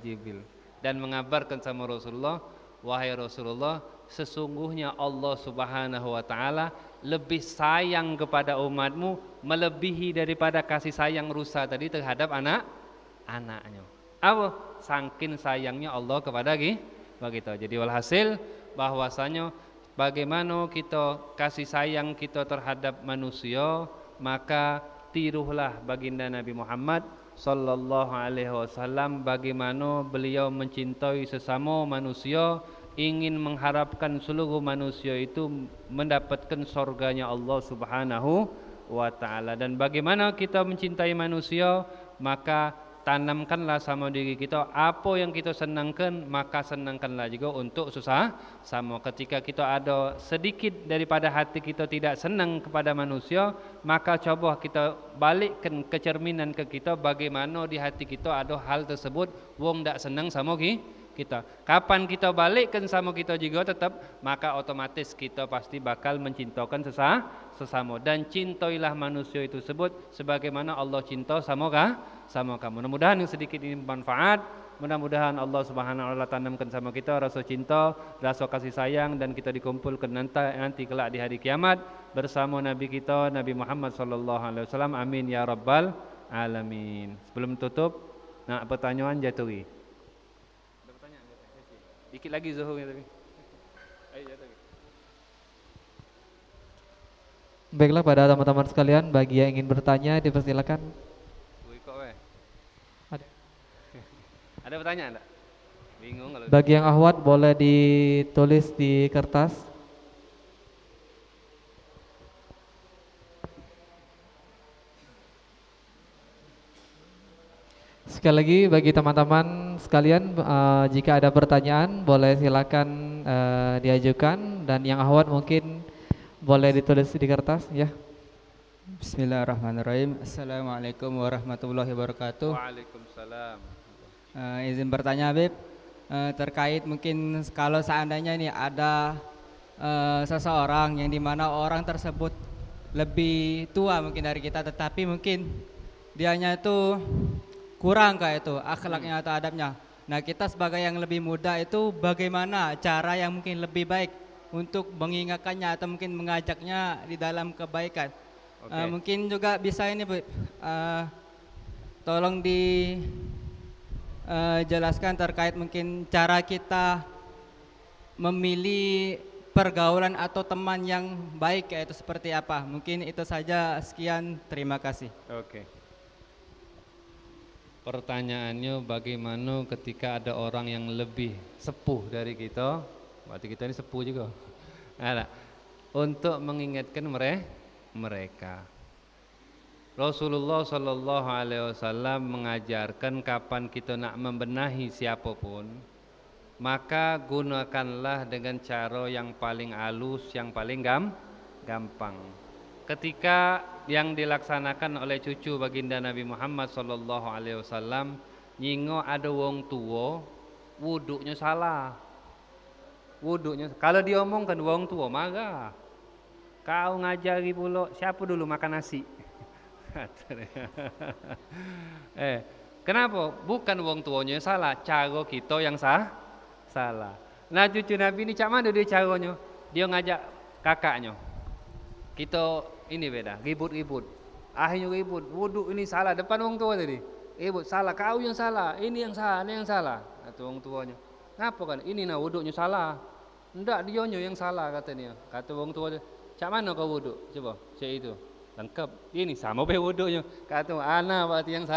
Jibril dan mengabarkan sama Rasulullah, wahai Rasulullah, sesungguhnya Allah Subhanahu wa taala lebih sayang kepada umatmu melebihi daripada kasih sayang rusa tadi terhadap anaknya. Apa? Saking sayangnya Allah kepada kita. Jadi walhasil bahwasanya bagaimana kita kasih sayang kita terhadap manusia, maka tiruhlah baginda Nabi Muhammad sallallahu alaihi wasallam bagaimana beliau mencintai sesama manusia, ingin mengharapkan seluruh manusia itu mendapatkan surganya Allah Subhanahu wa taala. Dan bagaimana kita mencintai manusia, maka tanamkanlah sama diri kita apa yang kita senangkan, maka senangkanlah juga untuk susah sama. Ketika kita ada sedikit daripada hati kita tidak senang kepada manusia, maka coba kita balikkan kecerminan ke kita, bagaimana di hati kita ada hal tersebut wong tak senang sama kita. Kapan kita balikkan sama kita juga tetap, maka otomatis kita pasti bakal mencintakan sesama. Dan cintailah manusia itu sebut sebagaimana Allah cinta sama kamu. Mudah-mudahan yang sedikit ini bermanfaat. Mudah-mudahan Allah Subhanahu wa taala tanamkan sama kita rasa cinta, rasa kasih sayang, dan kita dikumpulkan nanti kelak di hari kiamat bersama Nabi kita Nabi Muhammad sallallahu alaihi wasallam. Amin ya rabbal alamin. Sebelum tutup, nak pertanyaan jatuhi. Ada pertanyaan? Dikit lagi Zuhur tapi. Ayo jatuhi. Baiklah, pada teman-teman sekalian, bagi yang ingin bertanya dipersilakan. Ada pertanyaan enggak? Bingung kalau. Bagi yang ahwat boleh ditulis di kertas. Sekali lagi bagi teman-teman sekalian, jika ada pertanyaan boleh silakan diajukan, dan yang ahwat mungkin boleh ditulis di kertas ya. Bismillahirrahmanirrahim. Assalamualaikum warahmatullahi wabarakatuh. Waalaikumsalam. Izin bertanya Habib, terkait mungkin kalau seandainya ini ada seseorang yang dimana orang tersebut lebih tua mungkin dari kita, tetapi mungkin dianya itu kurang kayak itu akhlaknya atau adabnya. Nah, kita sebagai yang lebih muda itu bagaimana cara yang mungkin lebih baik untuk mengingatkannya atau mungkin mengajaknya di dalam kebaikan. Mungkin juga bisa ini Bu, tolong dijelaskan terkait mungkin cara kita memilih pergaulan atau teman yang baik yaitu seperti apa. Mungkin itu saja, sekian, terima kasih. Oke. Pertanyaannya bagaimana ketika ada orang yang lebih sepuh dari kita, berarti kita ini sepuh juga, untuk mengingatkan mereka. Rasulullah Shallallahu Alaihi Wasallam mengajarkan kapan kita nak membenahi siapapun, maka gunakanlah dengan cara yang paling halus, yang paling gampang. Ketika yang dilaksanakan oleh cucu baginda Nabi Muhammad Sallallahu Alaihi Wasallam, nyingo ada wong tua, wuduknya salah. Wuduknya, kalau diomongkan wong tua marah. Kau ngajari pula siapa dulu makan nasi? Kenapa? Bukan wong tuanya yang salah, cara kita yang salah. Nah cucu Nabi ini cak mana dia caranya? Dia ngajak kakaknya. Kita ini beda, ribut-ribut. Akhirnya ribut, wuduk ini salah depan orang tua tadi. Ribut, salah, kau yang salah, ini yang salah, ini yang salah. Kata orang tuanya. Ngapa kan? Ini nah wuduknya salah. Enggak, dionyo yang salah katanya. Kata orang tua, cak mana kau wuduk? Coba, cek itu. Lengkap. Ini sama be wuduknya. Kata ana berarti yang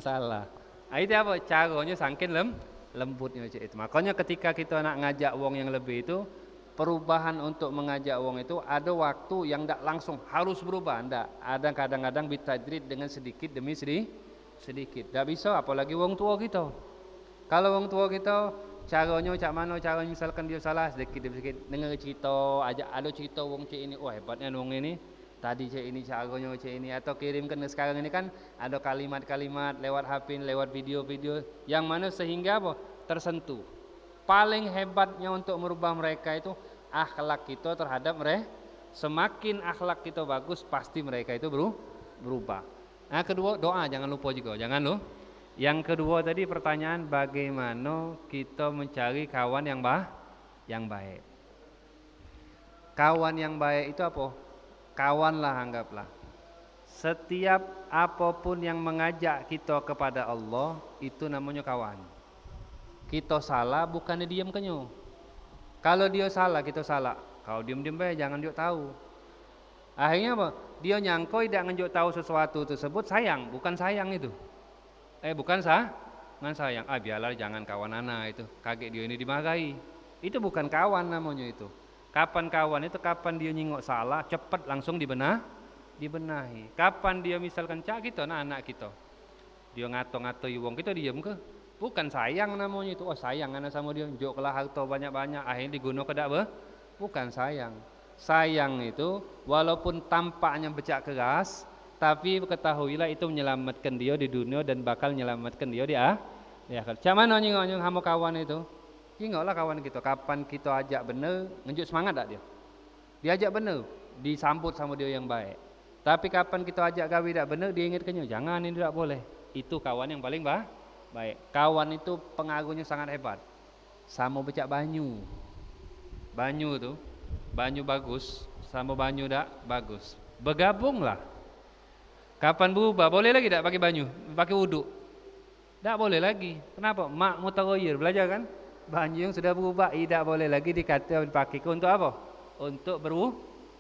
salah. Nah, itu apa? Caranya saking lembutnya cek itu. Makanya ketika kita nak ngajak wong yang lebih itu, perubahan untuk mengajak wong itu ada waktu yang tidak langsung harus berubah, tidak. Ada kadang-kadang bitadrid dengan sedikit demi sedikit. Tidak bisa, apalagi wong tua kita. Kalau wong tua kita caranya cak mana, cara misalkan dia salah sedikit demi sedikit, dengar cerita, ajak ada cerita wong cek ini, wah hebatnya wong ini. Tadi cek ini caranya cek ini, atau kirimkan sekarang ini kan ada kalimat-kalimat lewat HP, lewat video-video yang mana sehingga apa? Tersentuh. Paling hebatnya untuk merubah mereka itu akhlak kita terhadap mereka. Semakin akhlak kita bagus, pasti mereka itu berubah. Nah kedua, doa jangan lupa juga, jangan loh. Yang kedua tadi pertanyaan bagaimana kita mencari kawan yang baik. Kawan yang baik itu apa? Kawanlah, anggaplah. Setiap apapun yang mengajak kita kepada Allah itu namanya kawan. Kita salah bukannya diam kenyo. Kalau dia salah kita salah. Kalau diam-diam baik jangan dia tahu. Akhirnya apa? Dia nyangkoi tidak nganjuk tahu sesuatu tersebut sayang, bukan sayang itu. Bukan ngan sayang. Biarlah jangan kawan anak itu. Kaget dia ini dimarahi. Itu bukan kawan namanya itu. Kapan kawan itu? Kapan dia nyingok salah, cepat langsung dibenahi. Kapan dia misalkan cak kita anak kita. Dia ngato-ngato wong kita diam ke? Bukan sayang namanya itu. Oh sayang anak sama dia, joklah harta banyak-banyak, akhirnya digunakan kedak bukan sayang. Sayang itu walaupun tampaknya becak keras, tapi ketahuilah itu menyelamatkan dia di dunia dan bakal menyelamatkan dia di akhirat. Cak mana nyingok sama kawan itu? Nyingoklah kawan kita. Kapan kita ajak bener, ngenjuk semangat tak dia? Diajak bener, disambut sama dia yang baik. Tapi kapan kita ajak gawe tak bener, dia ingatkannya, jangan, ini tidak boleh. Itu kawan yang paling baik. Kawan itu pengaruhnya sangat hebat. Sama becak banyu. Banyu itu, banyu bagus sama banyu tak bagus. Bergabunglah. Kapan berubah? Boleh lagi tak pakai banyu? Pakai wuduk? Tak boleh lagi. Kenapa? Mak mutaghayir, belajar kan? Banyu yang sudah berubah tidak boleh lagi dipakai untuk apa? Untuk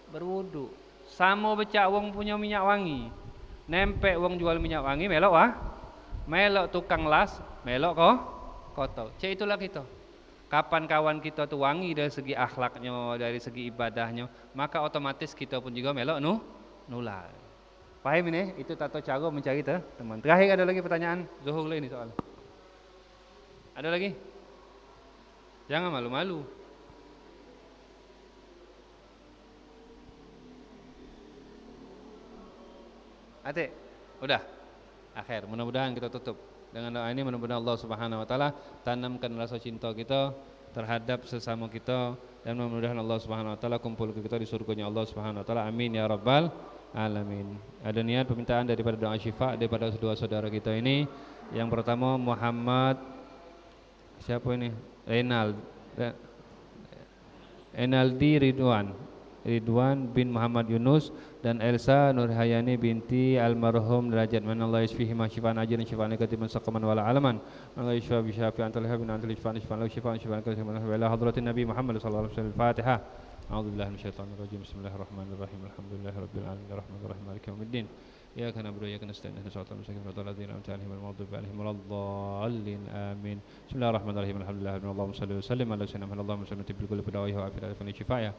berwuduk. Sama becak wong punya minyak wangi. Nempel wong jual minyak wangi melok melok tukang las, melok kotor. Cek itulah kita. Kapan kawan kita tuh wangi dari segi akhlaknya, dari segi ibadahnya, maka otomatis kita pun juga melok nular. Paham ini? Itu tata cara mencari teman. Terakhir ada lagi pertanyaan Zuhur ini soal. Ada lagi? Jangan malu-malu. Ate, udah. Akhir, mudah-mudahan kita tutup dengan doa ini. Mudah-mudahan Allah Subhanahu Wa Taala tanamkan rasa cinta kita terhadap sesama kita, dan mudah-mudahan Allah Subhanahu Wa Taala kumpul kita di surganya Allah Subhanahu Wa Taala. Amin ya rabbal alamin. Ada niat permintaan daripada doa syifa daripada kedua saudara kita ini. Yang pertama Muhammad siapa ini? Enaldi Ridwan bin Muhammad Yunus dan Elsa Nurhayani binti almarhum derajat manallahu yasfihi ma syifaan ajrin syifaan katiban saqaman wala alaman Allah yashfa bi syafi antal habin antal syifaan syifaan katiban wala hadratin nabi Muhammad sallallahu alaihi wasallam. Fatihah. A'udzubillahi minasyaitonir rajim. Bismillahirrahmanirrahim. Alhamdulillahirabbil alamin arrahmanirrahim maliki yaumiddin. Iyyaka na'budu wa iyyaka nasta'in ihdinas siratal mustaqim siratal ladzina an'amta 'alaihim ghairil maghdubi 'alaihim waladdallin. Amin. Bismillahirrahmanirrahim. Alhamdulillah. Allahumma shalli wa sallim ala sayyidina Muhammad. Allahumma salli bil kulli dawa'i wa afiya fa shifaa.